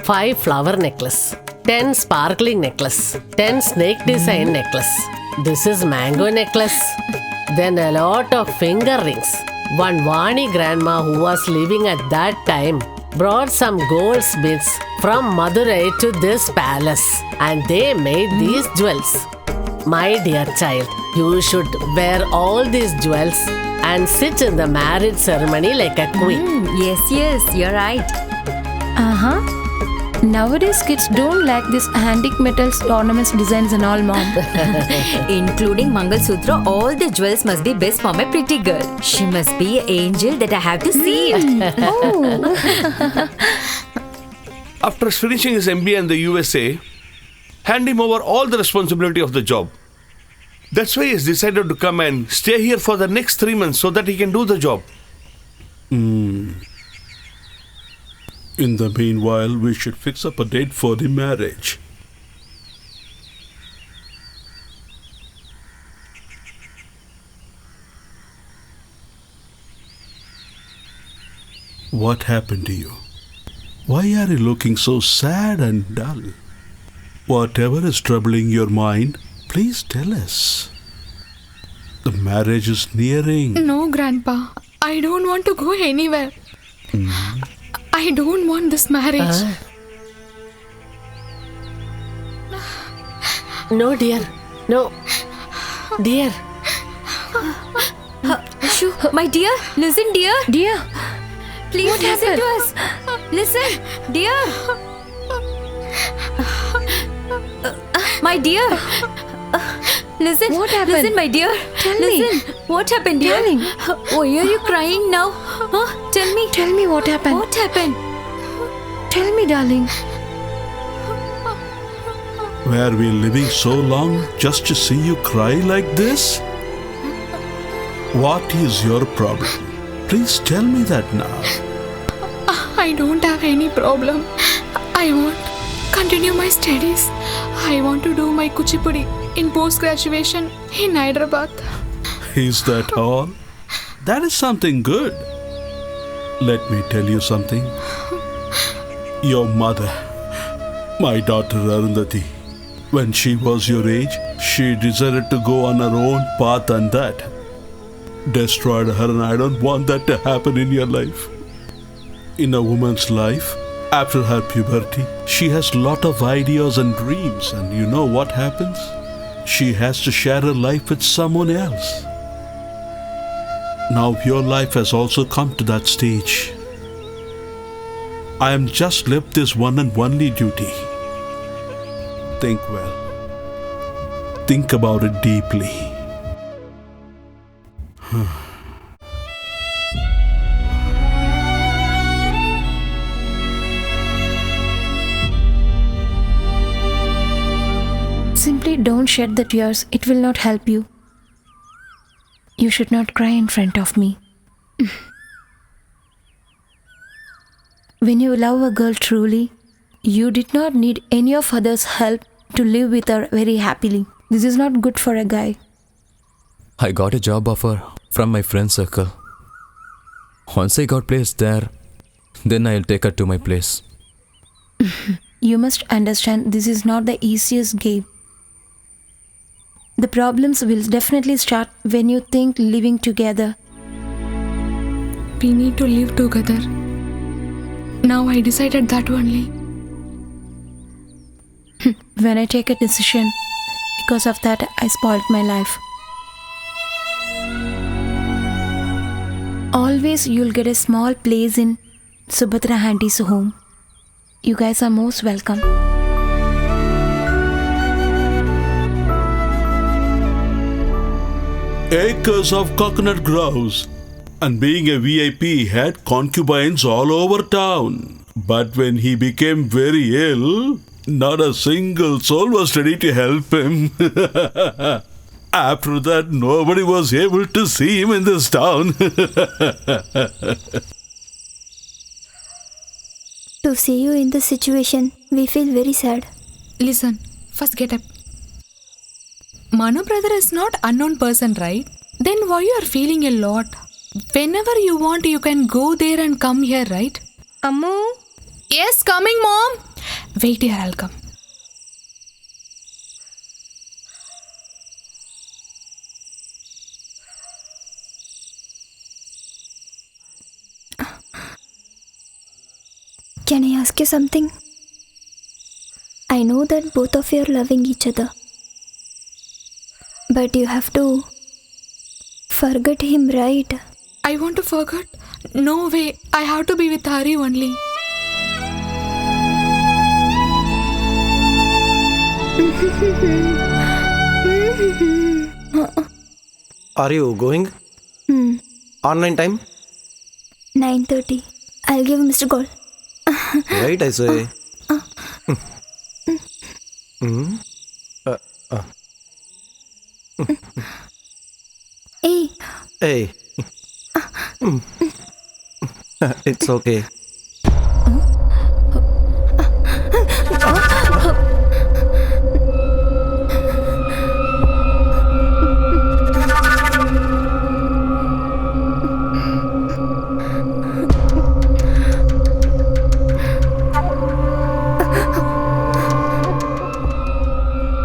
Five flower necklace, 10 sparkling necklace, 10 snake design necklace. This is mango necklace. Then a lot of finger rings. One Vani grandma who was living at that time brought some gold smiths from Madurai to this palace and they made these jewels. My dear child, you should wear all these jewels and sit in the marriage ceremony like a queen. Yes, you're right. Nowadays kids don't like this antique metals, ornaments, designs and all, mom. Including Mangal Sutra, all the jewels must be best for my pretty girl. She must be an angel that I have to see it. After finishing his MBA in the USA, hand him over all the responsibility of the job. That's why he's decided to come and stay here for the next 3 months so that he can do the job. In the meanwhile, we should fix up a date for the marriage. What happened to you? Why are you looking so sad and dull? Whatever is troubling your mind, please tell us. The marriage is nearing. No, Grandpa. I don't want to go anywhere. I don't want this marriage. No, dear. No. Dear. Shoo, my dear, listen, dear. Dear, Please what listen happened? to us. Listen, dear. My dear. Listen. What happened? Listen, my dear. Tell me. Listen. What happened, dear? Darling. Why are you crying now? Huh? Tell me. Tell me what happened. What happened? Tell me, darling. Were we living so long just to see you cry like this? What is your problem? Please tell me that now. I don't have any problem. I want to continue my studies. I want to do my Kuchipudi in post-graduation in Hyderabad. Is that all? That is something good. Let me tell you something. Your mother, my daughter Arundhati, when she was your age, she decided to go on her own path and that destroyed her, and I don't want that to happen in your life. In a woman's life, after her puberty, she has lot of ideas and dreams, and you know what happens? She has to share her life with someone else. Now your life has also come to that stage. I am just left this one and only duty. Think well. Think about it deeply. Simply don't shed the tears. It will not help you. You should not cry in front of me. When you love a girl truly, you did not need any of others' help to live with her very happily. This is not good for a guy. I got a job offer from my friend circle. Once I got placed there, then I'll take her to my place. You must understand this is not the easiest game. The problems will definitely start when you think living together. We need to live together. Now I decided that only. When I take a decision, because of that, I spoiled my life. Always you'll get a small place in Subhadra Auntie's home. You guys are most welcome. Acres of coconut groves. And being a VIP, he had concubines all over town. But when he became very ill, not a single soul was ready to help him. After that, nobody was able to see him in this town. To see you in this situation, we feel very sad. Listen, first get up. Manu brother is not unknown person, right? Then why you are feeling a lot? Whenever you want, you can go there and come here, right? Ammu? Yes, coming, mom. Wait here, I'll come. Can I ask you something? I know that both of you are loving each other. But you have to forget him, right? I want to forget. No way. I have to be with Hari only. Are you going? Online time? 9:30. I'll give Mr. Gold. Wait, I say. Hey, Hey. It's okay.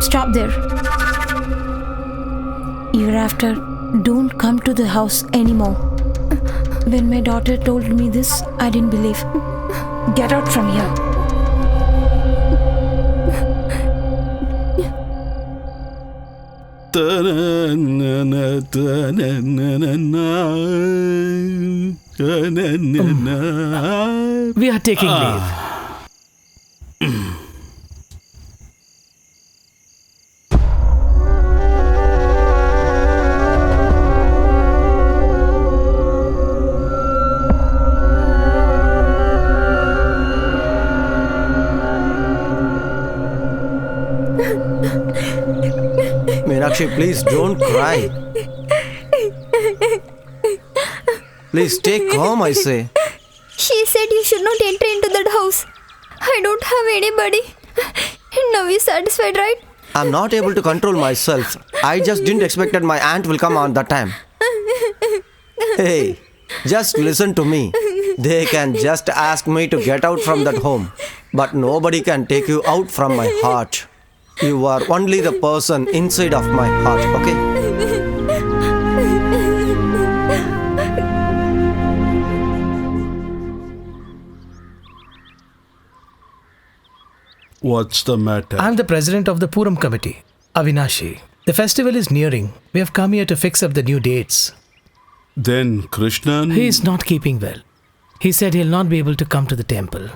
Stop there. Hereafter, don't come to the house anymore. When my daughter told me this, I didn't believe. Get out from here. We are taking leave. Meenakshi, please don't cry. Please stay calm, I say. she said you should not enter into that house. I don't have anybody. Now you're satisfied, right? I'm not able to control myself. I just didn't expect that my aunt will come on that time. Hey, just listen to me. They can just ask me to get out from that home. But nobody can take you out from my heart. You are only the person inside of my heart, okay? What's the matter? I'm the president of the Puram committee, Avinashi. The festival is nearing. We have come here to fix up the new dates. Then Krishnan... He is not keeping well. He said he'll not be able to come to the temple.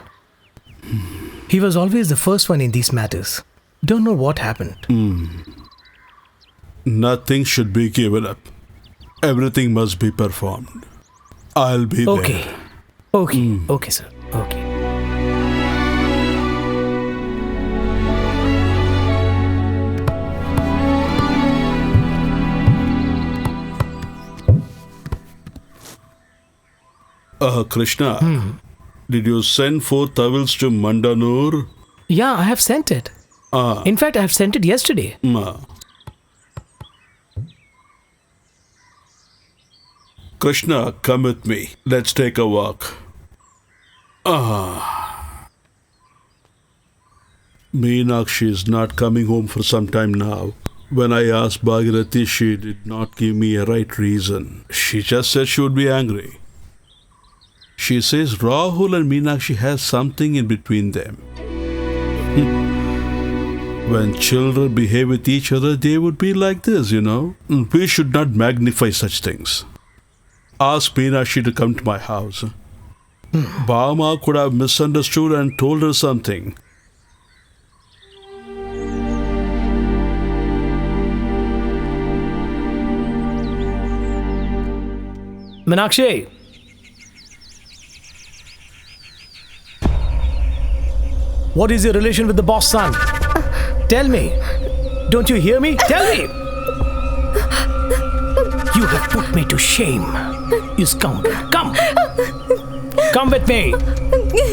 He was always the first one in these matters. Don't know what happened. Nothing should be given up. Everything must be performed. I'll be Okay. there. Okay. Okay, sir. Okay. Krishna, did you send 4 towels to Mandanur? Yeah, I have sent it. In fact, I have sent it yesterday. Krishna, come with me. Let's take a walk. Meenakshi is not coming home for some time now. When I asked Bhagirathi, she did not give me a right reason. She just said she would be angry. She says Rahul and Meenakshi has something in between them. When children behave with each other, they would be like this, you know. We should not magnify such things. Ask Meenakshi to come to my house. Bama could have misunderstood and told her something. Meenakshi! What is your relation with the boss son? Tell me. Don't you hear me? Tell me! You have put me to shame. You scoundrel. Come! Come with me.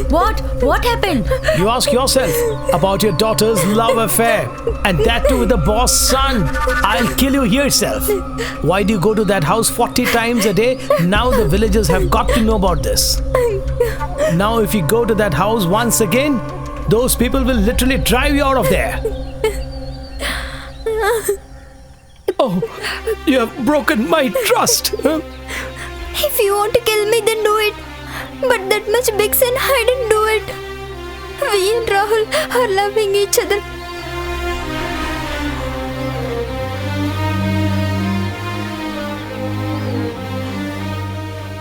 What? What happened? You ask yourself about your daughter's love affair. And that too with the boss son. I'll kill you here itself. Why do you go to that house 40 times a day? Now the villagers have got to know about this. Now if you go to that house once again, those people will literally drive you out of there. Oh, you have broken my trust. If you want to kill me, then do it. But that much big sin, I didn't do it. We and Rahul are loving each other.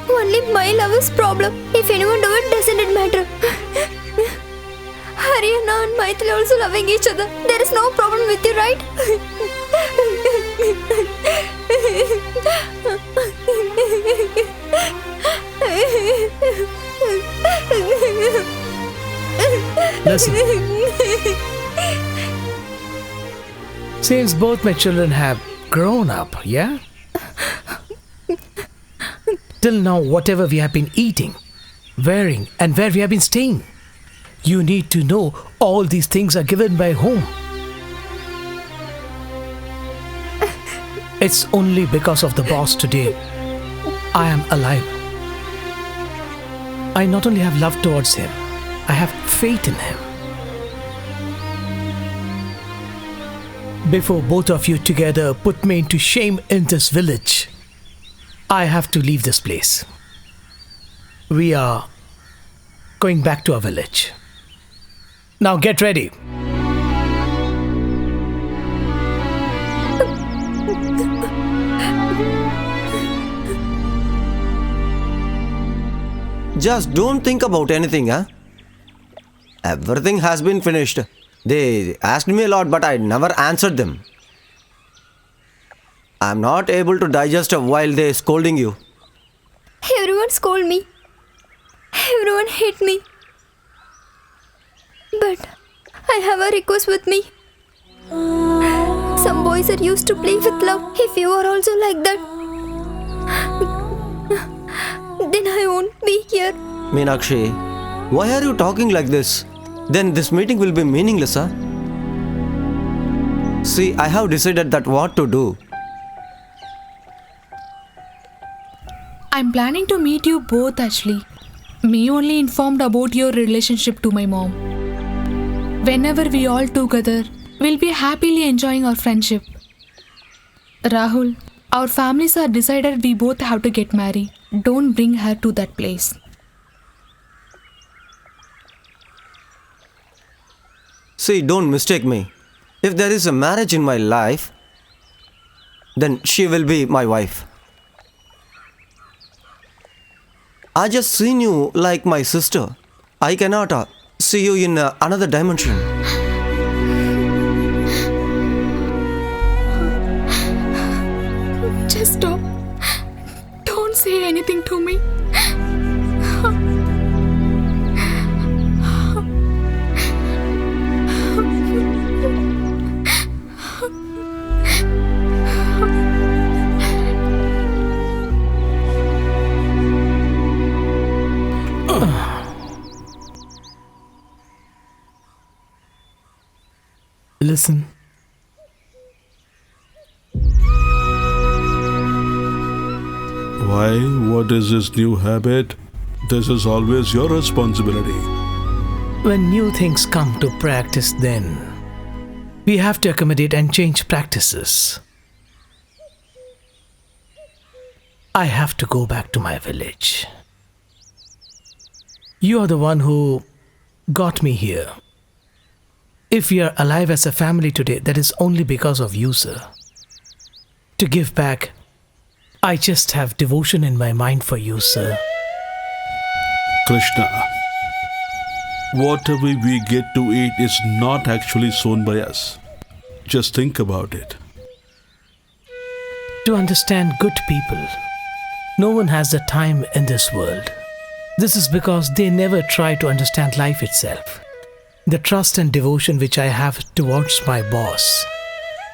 Only my love is problem. If anyone do it, doesn't it matter? Haryana and Maithili also loving each other. There is no problem with you, right? Listen. Since both my children have grown up, yeah? Till now, whatever we have been eating, wearing, and where we have been staying, you need to know all these things are given by whom? It's only because of the boss today I am alive. I not only have love towards him, I have faith in him. Before both of you together put me into shame in this village, I have to leave this place. We are going back to our village. Now get ready. Just don't think about anything, huh? Everything has been finished. They asked me a lot, but I never answered them. I'm not able to digest while they're scolding you. Everyone scold me. Everyone hate me. But I have a request with me. Some boys are used to play with love. If you are also like that, then I won't be here. Meenakshi, why are you talking like this? Then this meeting will be meaningless, huh? See, I have decided that what to do. I'm planning to meet you both actually. Me only informed about your relationship to my mom. Whenever we all together, we'll be happily enjoying our friendship. Rahul, our families are decided we both have to get married. Don't bring her to that place. See, don't mistake me. If there is a marriage in my life, then she will be my wife. I just seen you like my sister. I cannot see you in another dimension. Just stop. Don't say anything to me. Listen. Why? What is this new habit? This is always your responsibility. When new things come to practice, then We have to accommodate and change practices. I have to go back to my village. You are the one who got me here. If we are alive as a family today, that is only because of you, sir. To give back, I just have devotion in my mind for you, sir. Krishna, whatever we get to eat is not actually sown by us. Just think about it. To understand good people, no one has the time in this world. This is because they never try to understand life itself. The trust and devotion which I have towards my boss.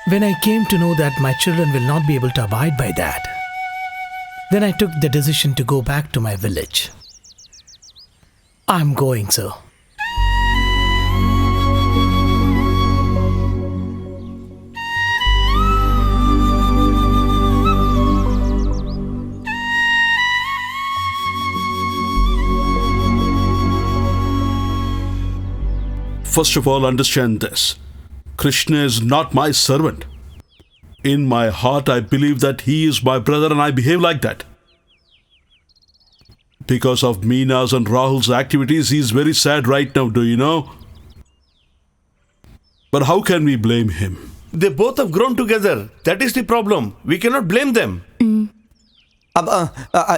When I came to know that my children will not be able to abide by that, then I took the decision to go back to my village. I'm going, sir. First of all, understand this. Krishna is not my servant. In my heart, I believe that he is my brother and I behave like that. Because of Meena's and Rahul's activities, he is very sad right now, do you know? But how can we blame him? They both have grown together. That is the problem. We cannot blame them.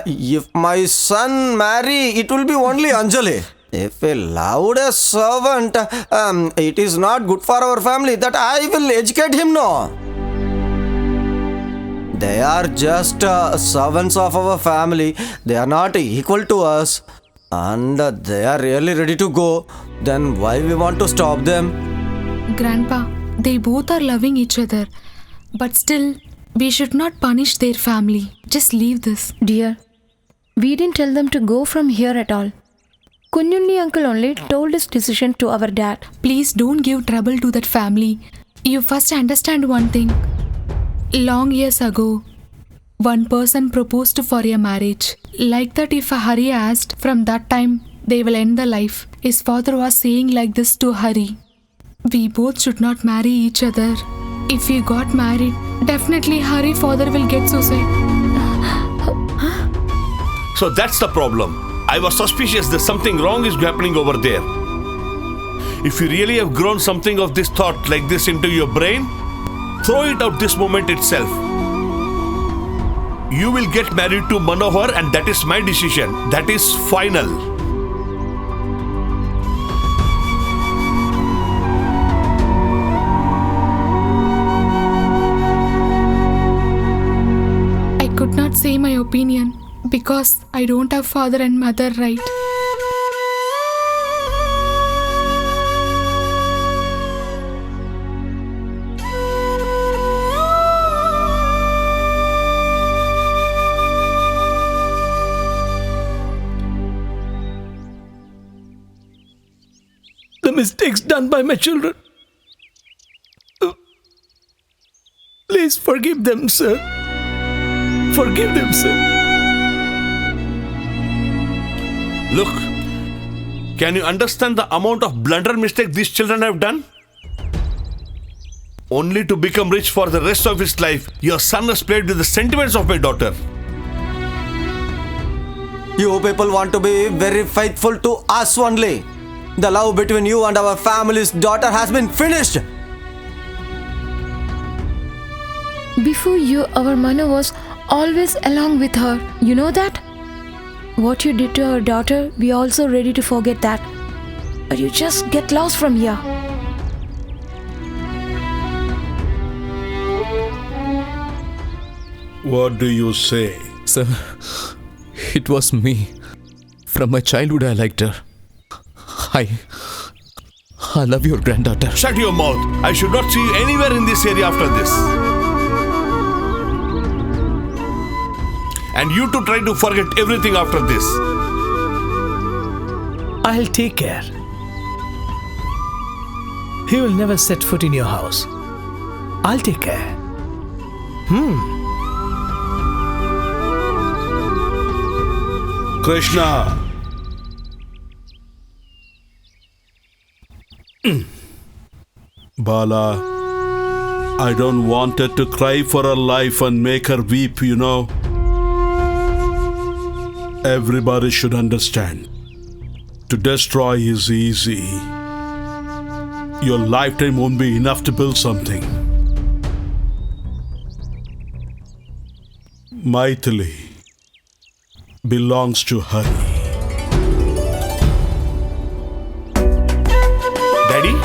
If my son marry, it will be only Anjali. If a loud servant, it is not good for our family, that I will educate him, no. They are just servants of our family. They are not equal to us. And they are really ready to go. Then why we want to stop them? Grandpa, they both are loving each other. But still, we should not punish their family. Just leave this. Dear, we didn't tell them to go from here at all. Kunyundi uncle only told his decision to our dad. Please don't give trouble to that family. You first understand one thing. Long years ago, one person proposed for a marriage. Like that, if Hari asked, from that time, they will end the life. His father was saying like this to Hari. We both should not marry each other. If we got married, definitely Hari father will get suicide. So that's the problem. I was suspicious that something wrong is happening over there. If you really have grown something of this thought like this into your brain, throw it out this moment itself. You will get married to Manohar and that is my decision. That is final. I could not say my opinion because I don't have father and mother, right? The mistakes done by my children. Please forgive them, sir. Forgive them, sir. Look, can you understand the amount of blunder mistake these children have done? Only to become rich for the rest of his life, your son has played with the sentiments of my daughter. You people want to be very faithful to us only. The love between you and our family's daughter has been finished. Before you, our Manu was always along with her. You know that? What you did to our daughter, we are also ready to forget that. But you just get lost from here. What do you say? Sir, it was me. From my childhood, I liked her. I love your granddaughter. Shut your mouth. I should not see you anywhere in this area after this. And you too try to forget everything after this. I'll take care. He will never set foot in your house. I'll take care. Krishna. Bala. I don't want her to cry for her life and make her weep, you know. Everybody should understand. To destroy is easy. Your lifetime won't be enough to build something. Maithili belongs to Hari. Daddy?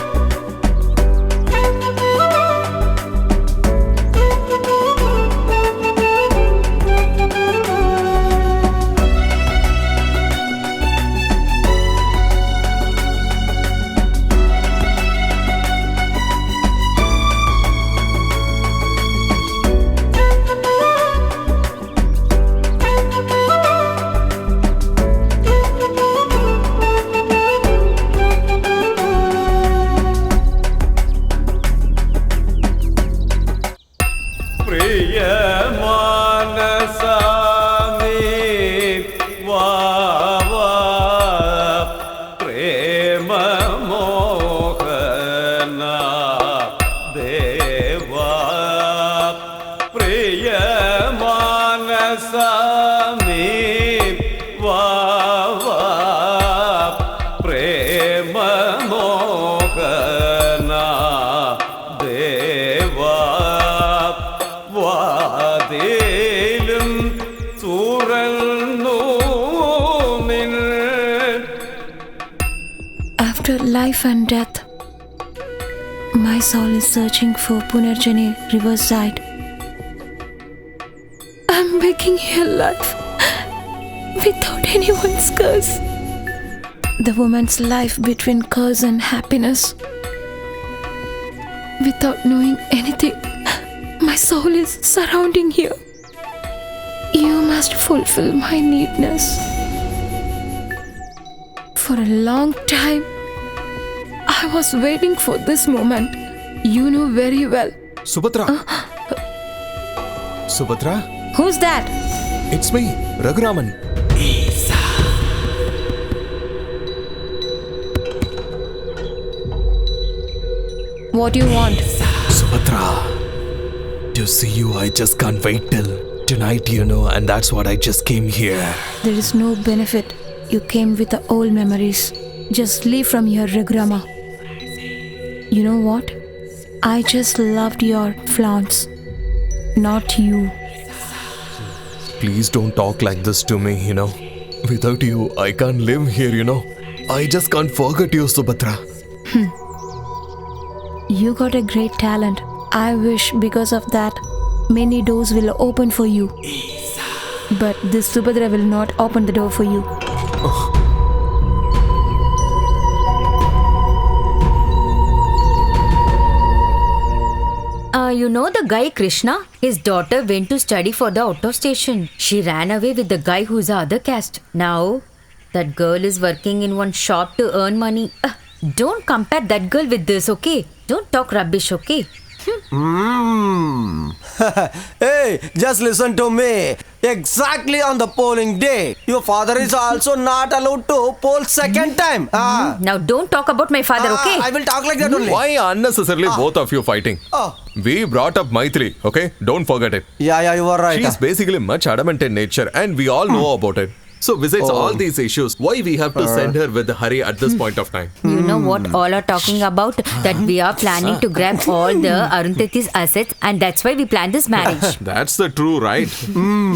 After life and death, my soul is searching for Punarjani Riverside. I'm begging your life without anyone's curse. The woman's life between curse and happiness. Without knowing anything, my soul is surrounding here. You must fulfill my needness. For a long time, I was waiting for this moment. You know very well. Subhadra. Subhadra? Who's that? It's me, Raghuraman. What do you want? Subhadra, to see you, I just can't wait till tonight, you know, and that's what I just came here. There is no benefit. You came with the old memories. Just leave from here, Raghurama. You know what? I just loved your flaunts, not you. Please don't talk like this to me, you know. Without you, I can't live here, you know. I just can't forget you, Subhadra. You got a great talent. I wish because of that, many doors will open for you. But this Subhadra will not open the door for you. You know the guy Krishna? His daughter went to study for the out of station. She ran away with the guy who's the other caste. Now, that girl is working in one shop to earn money. Don't compare that girl with this, okay? Don't talk rubbish, okay? Hey, just listen to me. Exactly on the polling day, your father is also not allowed to poll second time. Now don't talk about my father, okay? I will talk like that only. Why unnecessarily both of you fighting? We brought up Maithili, okay? Don't forget it. Yeah, you are right. She's basically much adamant in nature and we all know about it. So besides all these issues, why we have to send her with Hari at this point of time? You know what all are talking about? That we are planning to grab all the Arundhati's assets and that's why we planned this marriage. That's the true, right?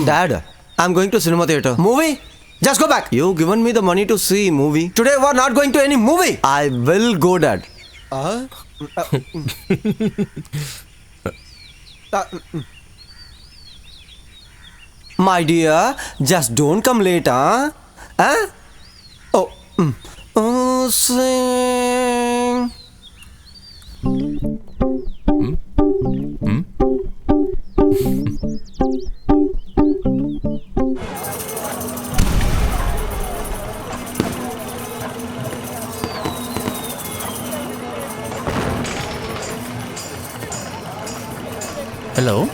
Dad, I'm going to cinema theater. Movie? Just go back. You given me the money to see movie. Today we're not going to any movie. I will go, Dad. My dear, just don't come late, huh? Oh, sing. Hello?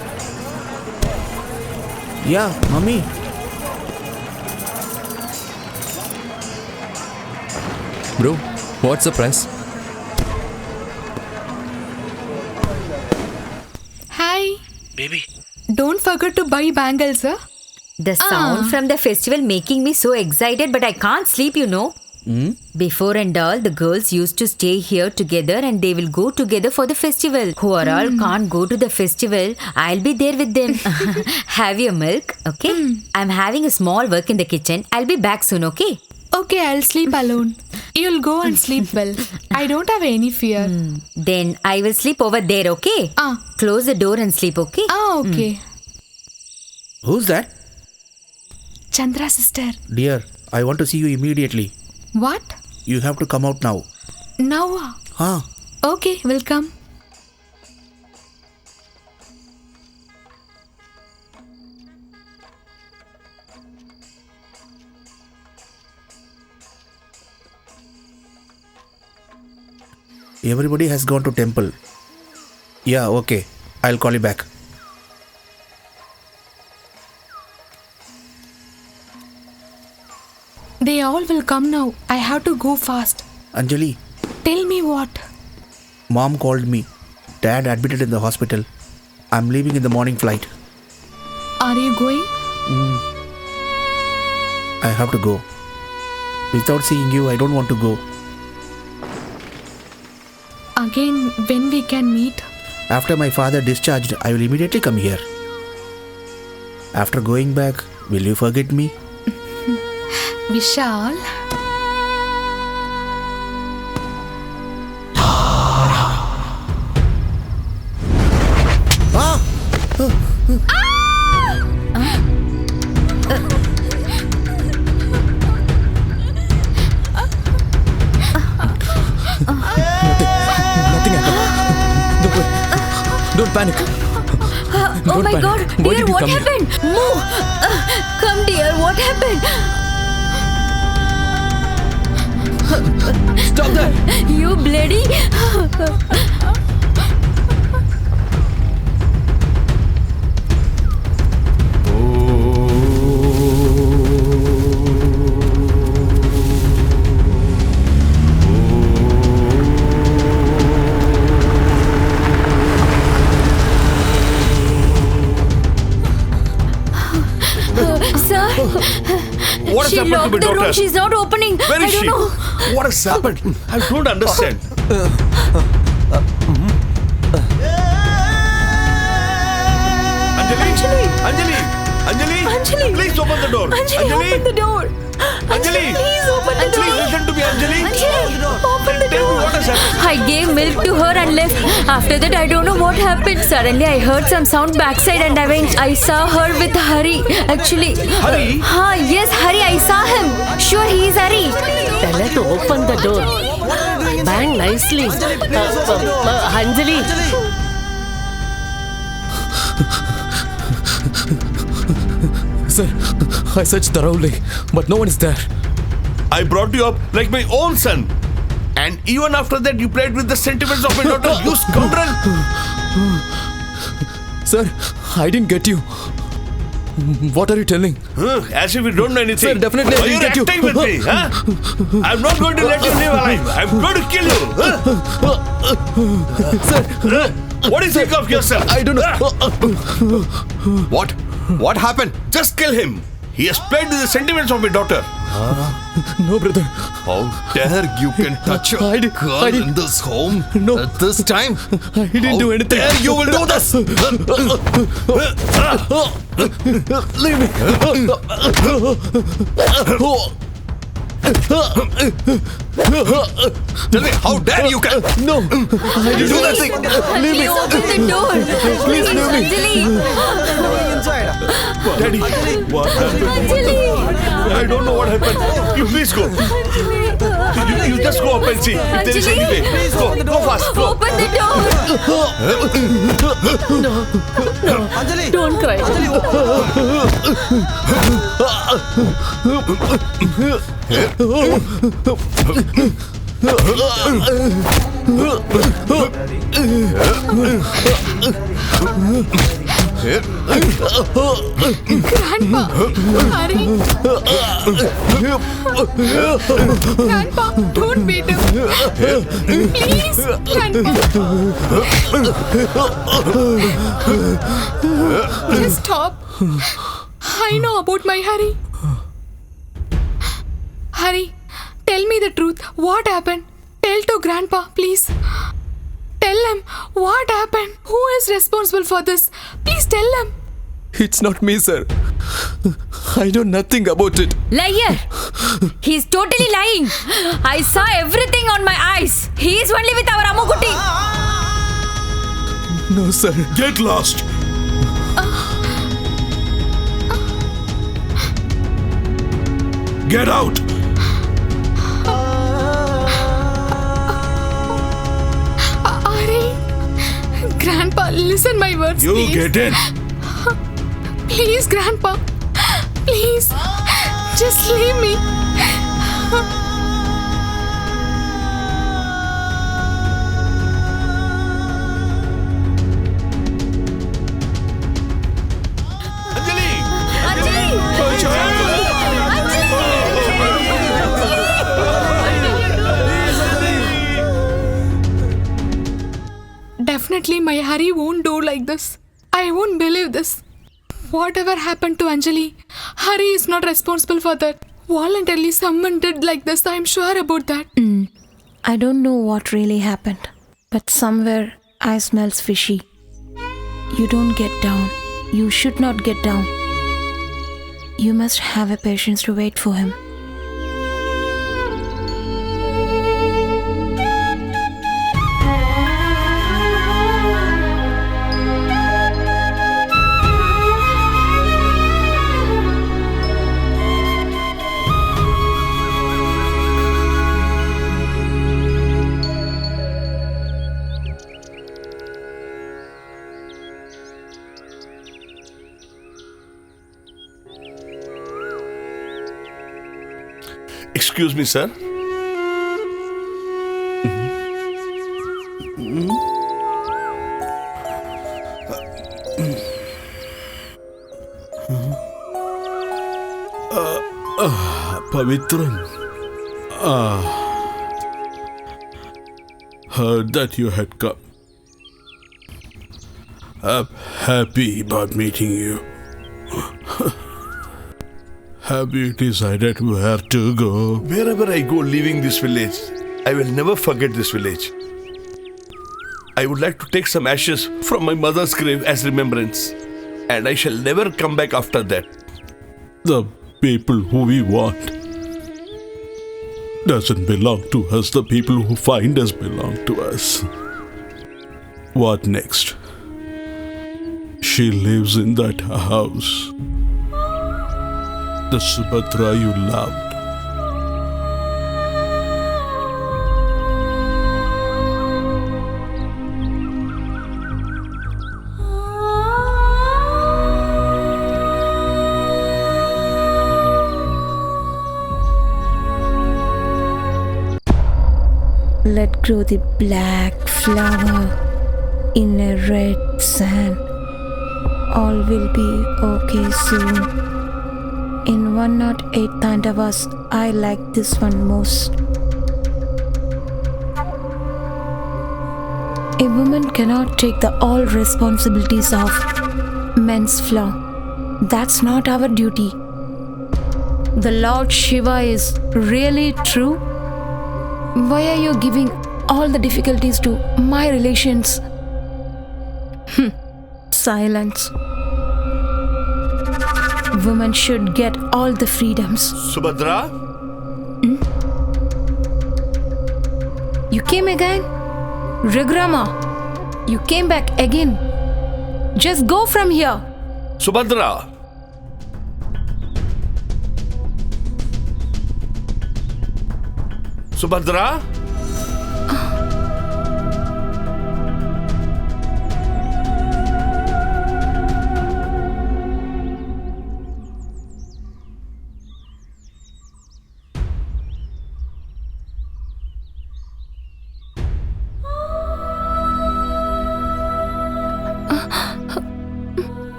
Yeah, mommy. Bro, what's the price? baby. Don't forget to buy bangles, huh? The sound from the festival making me so excited, but I can't sleep, you know. Before and all, the girls used to stay here together and they will go together for the festival. Who are all can't go to the festival, I'll be there with them. Have your milk, okay? I'm having a small work in the kitchen. I'll be back soon, okay? Okay, I'll sleep alone. You'll go and sleep well. I don't have any fear. Then I will sleep over there, okay? Close the door and sleep, okay? Okay. Who's that? Chandra sister. Dear, I want to see you immediately. What? You have to come out now. Now? Okay, we'll come. Everybody has gone to temple. Yeah, okay. I'll call you back. They all will come now. I have to go fast. Anjali, Tell me what? Mom called me. Dad admitted in the hospital. I'm leaving in the morning flight. Are you going? I have to go. Without seeing you, I don't want to go. Again, when we can meet? After my father discharged, I will immediately come here. After going back, will you forget me? Vishal. Nothing happened. Don't panic. Oh my God, Why dear, did you what come here? happened? Move! Come, dear, what happened? Stop that! You bloody! Sir, What has she happened to locked my the room. daughter? She's not opening. Where I is don't she? know. What has happened? I don't understand. Anjali, please open the door. Anjali, open the door. Anjali, please open the door. Please listen to me, Anjali. Open the Tell me door. what has happened. I gave milk to her and left. After that, I don't know what happened. Suddenly, I heard some sound backside and I saw her with Hari. Actually, Hari? Yes, Hari. I saw him. Sure, he is Hari. Tell her to open the door. Bang nicely. Anjali. Sir, I searched thoroughly, but no one is there. I brought you up like my own son. And even after that, you played with the sentiments of my daughter. You scoundrel! Sir, I didn't get you. What are you telling? As if you don't know anything. Sir, definitely I Why didn't are get you. acting with me? Huh? I'm not going to let you live alive. I'm going to kill you. Sir, what do you think of yourself? I don't know. What? What happened? Just kill him. He has played with the sentiments of my daughter. No, brother. How dare you can touch a I girl did- in this home No. at this time? I didn't do anything. Dare you will do this? Leave me. Tell me, how dare you can? No, I didn't do that thing. Leave me. Open the door. Please, Anjali. Daddy, what happened? Anjali. I don't know what happened. You please go. You just go up and see if there is any way. Please go fast. Go. Open the door. Don't cry. Grandpa, Hari. Grandpa, don't beat him. Please, Grandpa. Just stop. I know about my Hari. Hari, tell me the truth. What happened? Tell to Grandpa, please. Tell him what happened. Who is responsible for this? Please tell him. It's not me, sir. I know nothing about it. Liar! He's totally lying. I saw everything on my eyes. He is only with our Amukutti. No, sir. Get lost. Get out. Ari, Grandpa, listen my words, You please. get in. Please, Grandpa. Please. Just leave me. Definitely my Hari won't do like this. I won't believe this. Whatever happened to Anjali, Hari is not responsible for that. Voluntarily someone did like this. I'm sure about that. I don't know what really happened, but somewhere I smells fishy. You don't get down. You should not get down. You must have a patience to wait for him. Excuse me, sir. Pavitran. Heard that you had come. I'm happy about meeting you. Have you decided where to go? Wherever I go leaving this village, I will never forget this village. I would like to take some ashes from my mother's grave as remembrance, and I shall never come back after that. The people who we want doesn't belong to us. The people who find us belong to us. What next? She lives in that house. The Subhadra you loved. Let grow the black flower in a red sand. All will be okay soon. In 108 Tandavas, I like this one most. A woman cannot take the all responsibilities of men's flaw. That's not our duty. The Lord Shiva is really true. Why are you giving all the difficulties to my relations? Silence. Women should get all the freedoms. Subhadra? You came again? Rugrama, you came back again. Just go from here. Subhadra! Subhadra?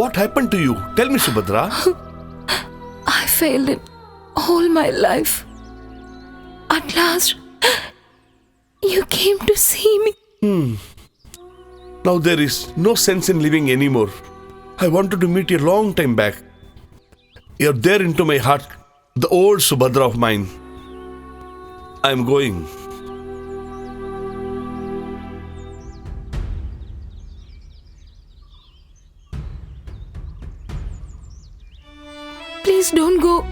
What happened to you? Tell me, Subhadra. I failed in all my life. At last, you came to see me. Now there is no sense in living anymore. I wanted to meet you a long time back. You're there into my heart, the old Subhadra of mine. I'm going. Please don't go.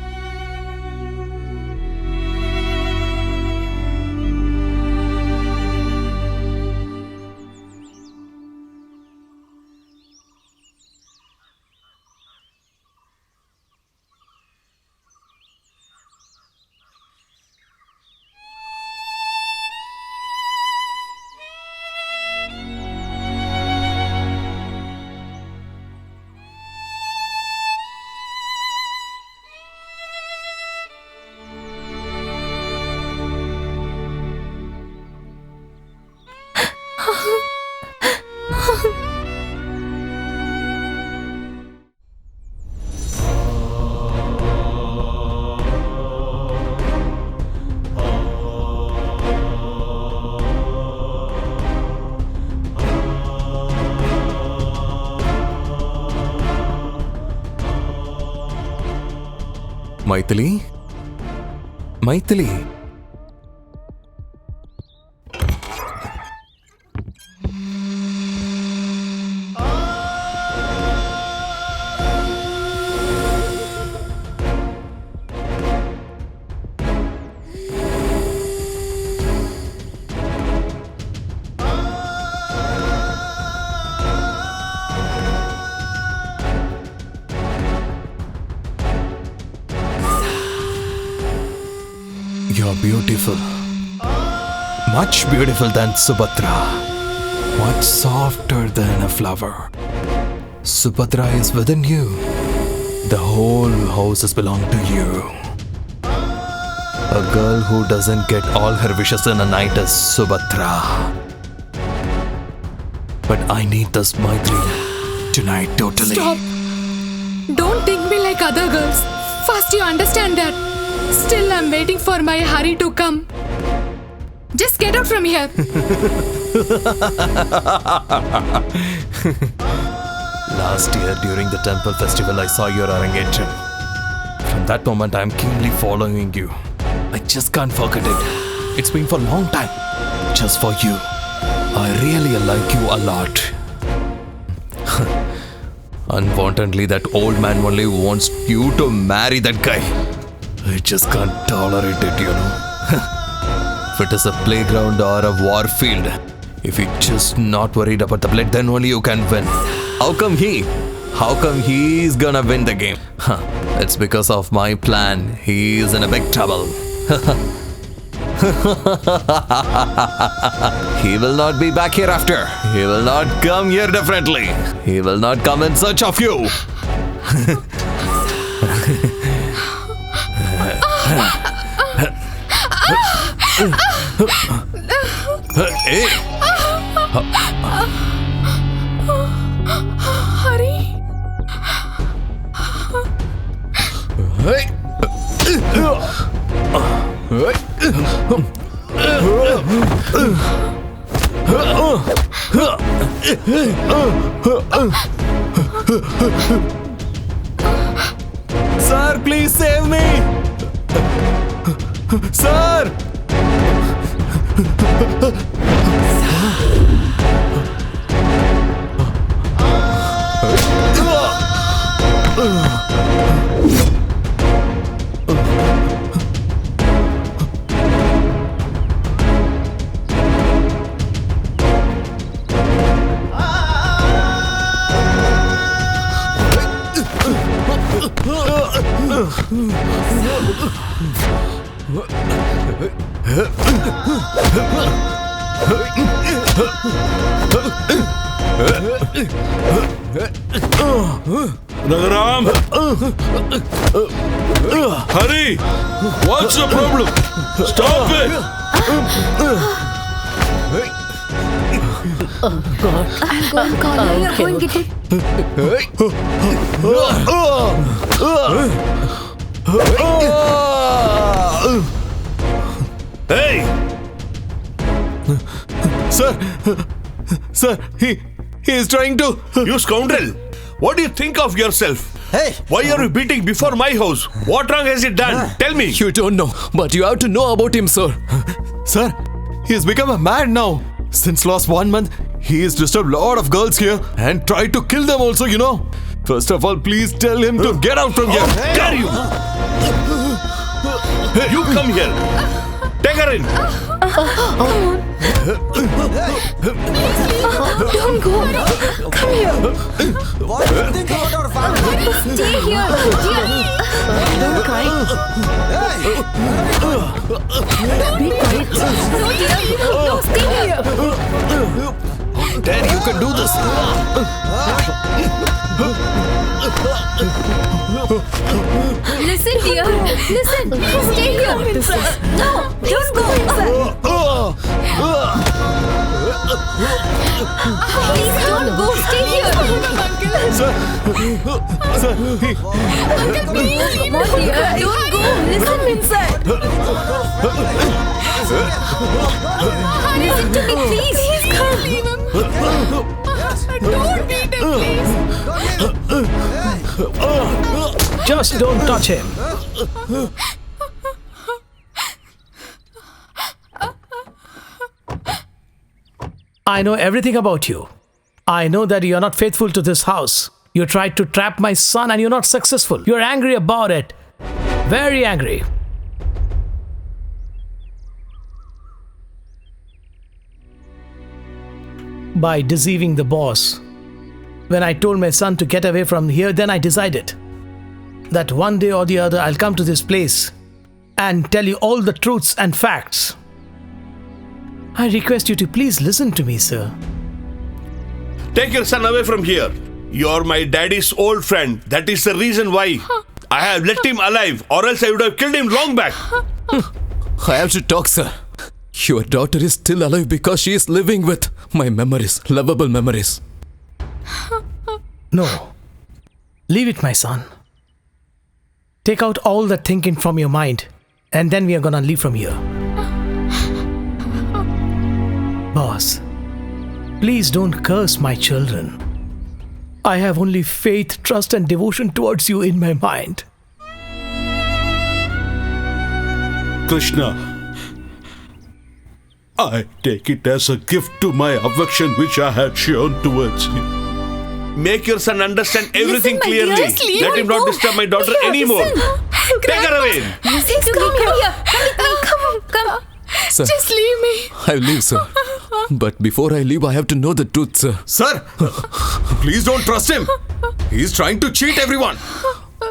Maithili? Maithili? You're beautiful. Much beautiful than Subhadra. Much softer than a flower. Subhadra is within you. The whole house is belong to you. A girl who doesn't get all her wishes in a night is Subhadra. But I need this Maithili tonight totally. Stop! Don't think me like other girls. First you understand that. Still I'm waiting for my Hari to come. Just get out from here. Last year during the temple festival I saw your Arangetram. From that moment I am keenly following you. I just can't forget it. It's been for a long time. Just for you. I really like you a lot. Unwantedly that old man only wants you to marry that guy. I just can't tolerate it, you know. If it is a playground or a war field, if you're just not worried about the blood, then only you can win. How come he's gonna win the game? It's because of my plan. He is in a big trouble. He will not be back here after. He will not come here differently. He will not come in search of you. Hey! Hari? Hey! Sir, please save me! Sir! Raghuram! Hari! What's the problem? Stop it! Oh God. I'm going to call you. Go and get it. Hey! Sir, he is trying to. You scoundrel! What do you think of yourself? Hey! Why are you beating before my house? What wrong has he done? Tell me. You don't know, but you have to know about him, sir. Sir, he has become a man now. Since last 1 month, he has disturbed a lot of girls here and tried to kill them also, you know. First of all, please tell him to get out from here. Dare you! You come here. Take her in. Don't go. Come here. What do you think about our family? Stay here. Don't cry. Be quiet. No, dear. No, stay here. Dad, you can do this. Listen, dear. Listen. Stay here. No, don't go. Please don't go. Stay here. Sir, he. Come on, dear. Don't go. Listen inside. Listen to me, please. Please come. Leave him. Don't beat him, please. Just don't touch him. I know everything about you. I know that you're not faithful to this house. You tried to trap my son and you're not successful. You're angry about it. Very angry. By deceiving the boss. When I told my son to get away from here, then I decided that one day or the other I'll come to this place and tell you all the truths and facts. I request you to please listen to me, sir. Take your son away from here. You're my daddy's old friend. That is the reason why I have let him alive, or else I would have killed him long back. I have to talk, sir. Your daughter is still alive because she is living with my memories, lovable memories. No. Leave it, my son. Take out all that thinking from your mind, and then we are gonna leave from here. Boss, please don't curse my children. I have only faith, trust, and devotion towards you in my mind. Krishna, I take it as a gift to my affection which I had shown towards you. Make your son understand everything Listen, my dear, clearly. just leave Let her him not go. disturb my daughter Dear, anymore. listen. Take her away. Please come here. Come with me. Come. Sir, Just leave me. I'll leave, sir. But before I leave, I have to know the truth, sir. Sir, please don't trust him. He's trying to cheat everyone.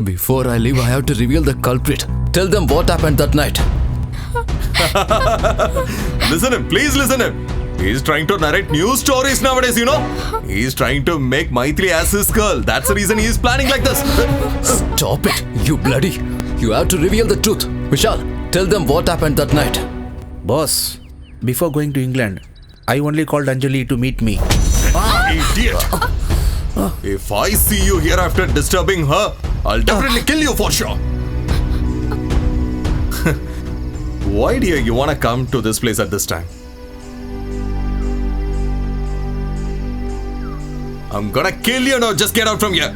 Before I leave, I have to reveal the culprit. Tell them what happened that night. Listen him, please listen him. He's trying to narrate news stories nowadays, you know. He's trying to make Maitri as his girl. That's the reason he's planning like this. Stop it, you bloody. You have to reveal the truth. Vishal, tell them what happened that night. Boss, before going to England, I only called Anjali to meet me. Idiot. If I see you here after disturbing her, I'll definitely kill you for sure. Why, dear, you want to come to this place at this time? I'm gonna kill you now. Just get out from here.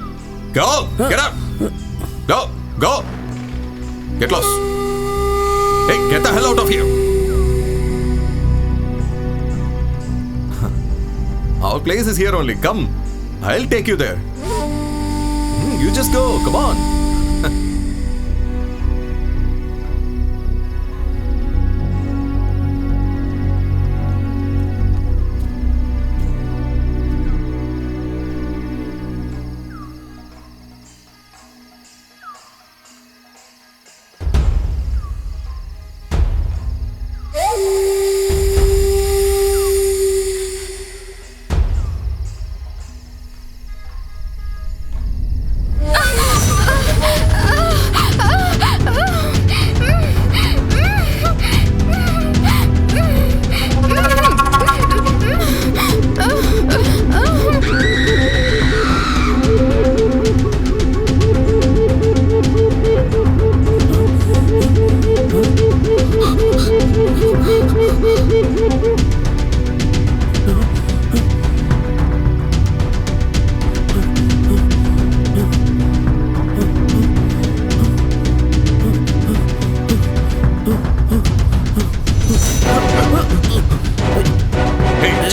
Go. Get out. Go. Go. Get lost. Hey, get the hell out of here. Our place is here only. Come. I'll take you there. You just go. Come on.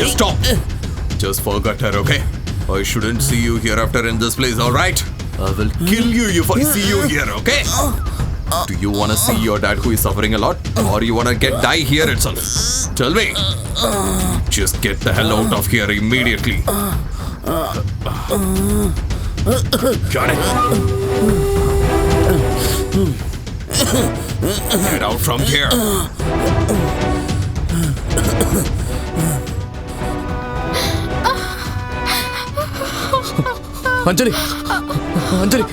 Just stop. Just forget her, okay? I shouldn't see you hereafter in this place, alright? I will kill you if I see you here, okay? Do you wanna see your dad who is suffering a lot? Or you wanna die here itself? Tell me. Just get the hell out of here immediately. Got it? Get out from here. Anjali! Anjali!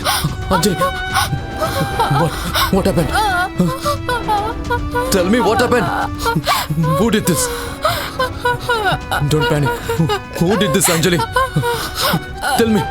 Anjali! What happened? Tell me what happened? Who did this? Don't panic. Who did this, Anjali? Tell me.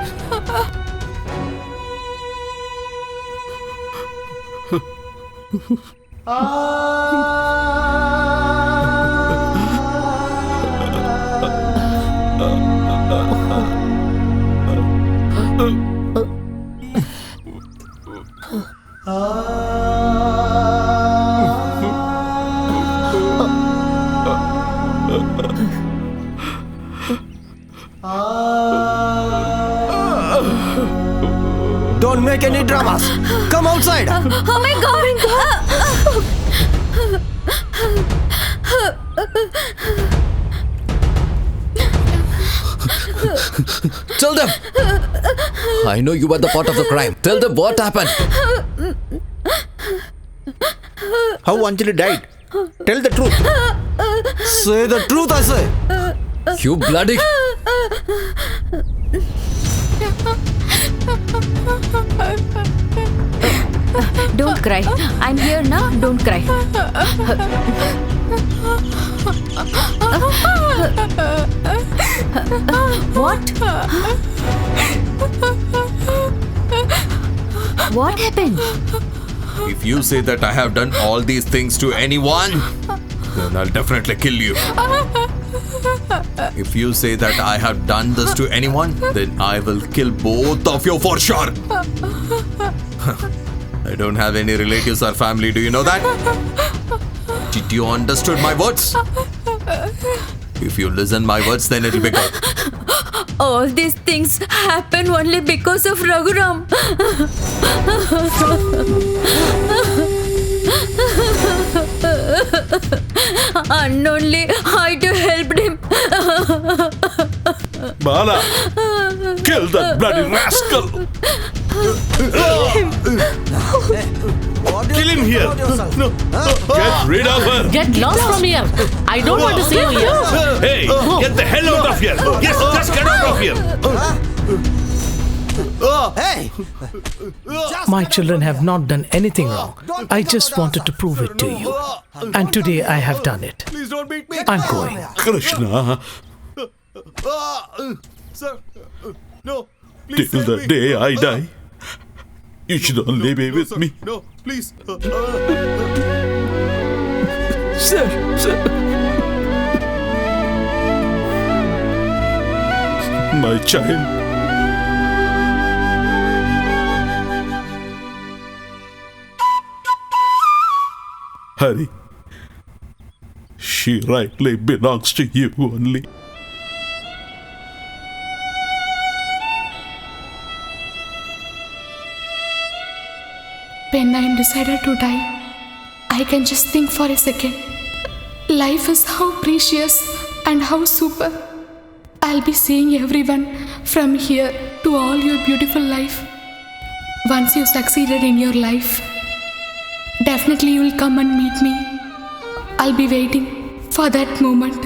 Don't make any dramas. Come outside. Oh my God. Tell them. I know you were the part of the crime. Tell them what happened. How Anjali died? Tell the truth. Say the truth, I say. You bloody... Don't cry. I'm here now. Don't cry. What? What happened? If you say that I have done all these things to anyone, then I'll definitely kill you. If you say that I have done this to anyone, then I will kill both of you for sure. I don't have any relatives or family, do you know that? Did you understood my words? If you listen my words, then it'll be good. All these things happen only because of Raghuram. And only I to help him. Bala, kill that bloody rascal. Kill him here. No. Get rid of her. Get lost from here. I don't want to see you here. Hey, get the hell out of here. Yes, just get out of here. Hey! My children have not done anything wrong. I just wanted to prove it to you. And today I have done it. Please don't beat me. I'm going. Krishna, Sir, no. Please till the day I die, you should only be with me. No, please. Sir. My child. Hari, she rightly belongs to you only. When I am decided to die, I can just think for a second. Life is how precious and how super. I'll be seeing everyone from here to all your beautiful life. Once you succeeded in your life, definitely you will come and meet me. I'll be waiting for that moment.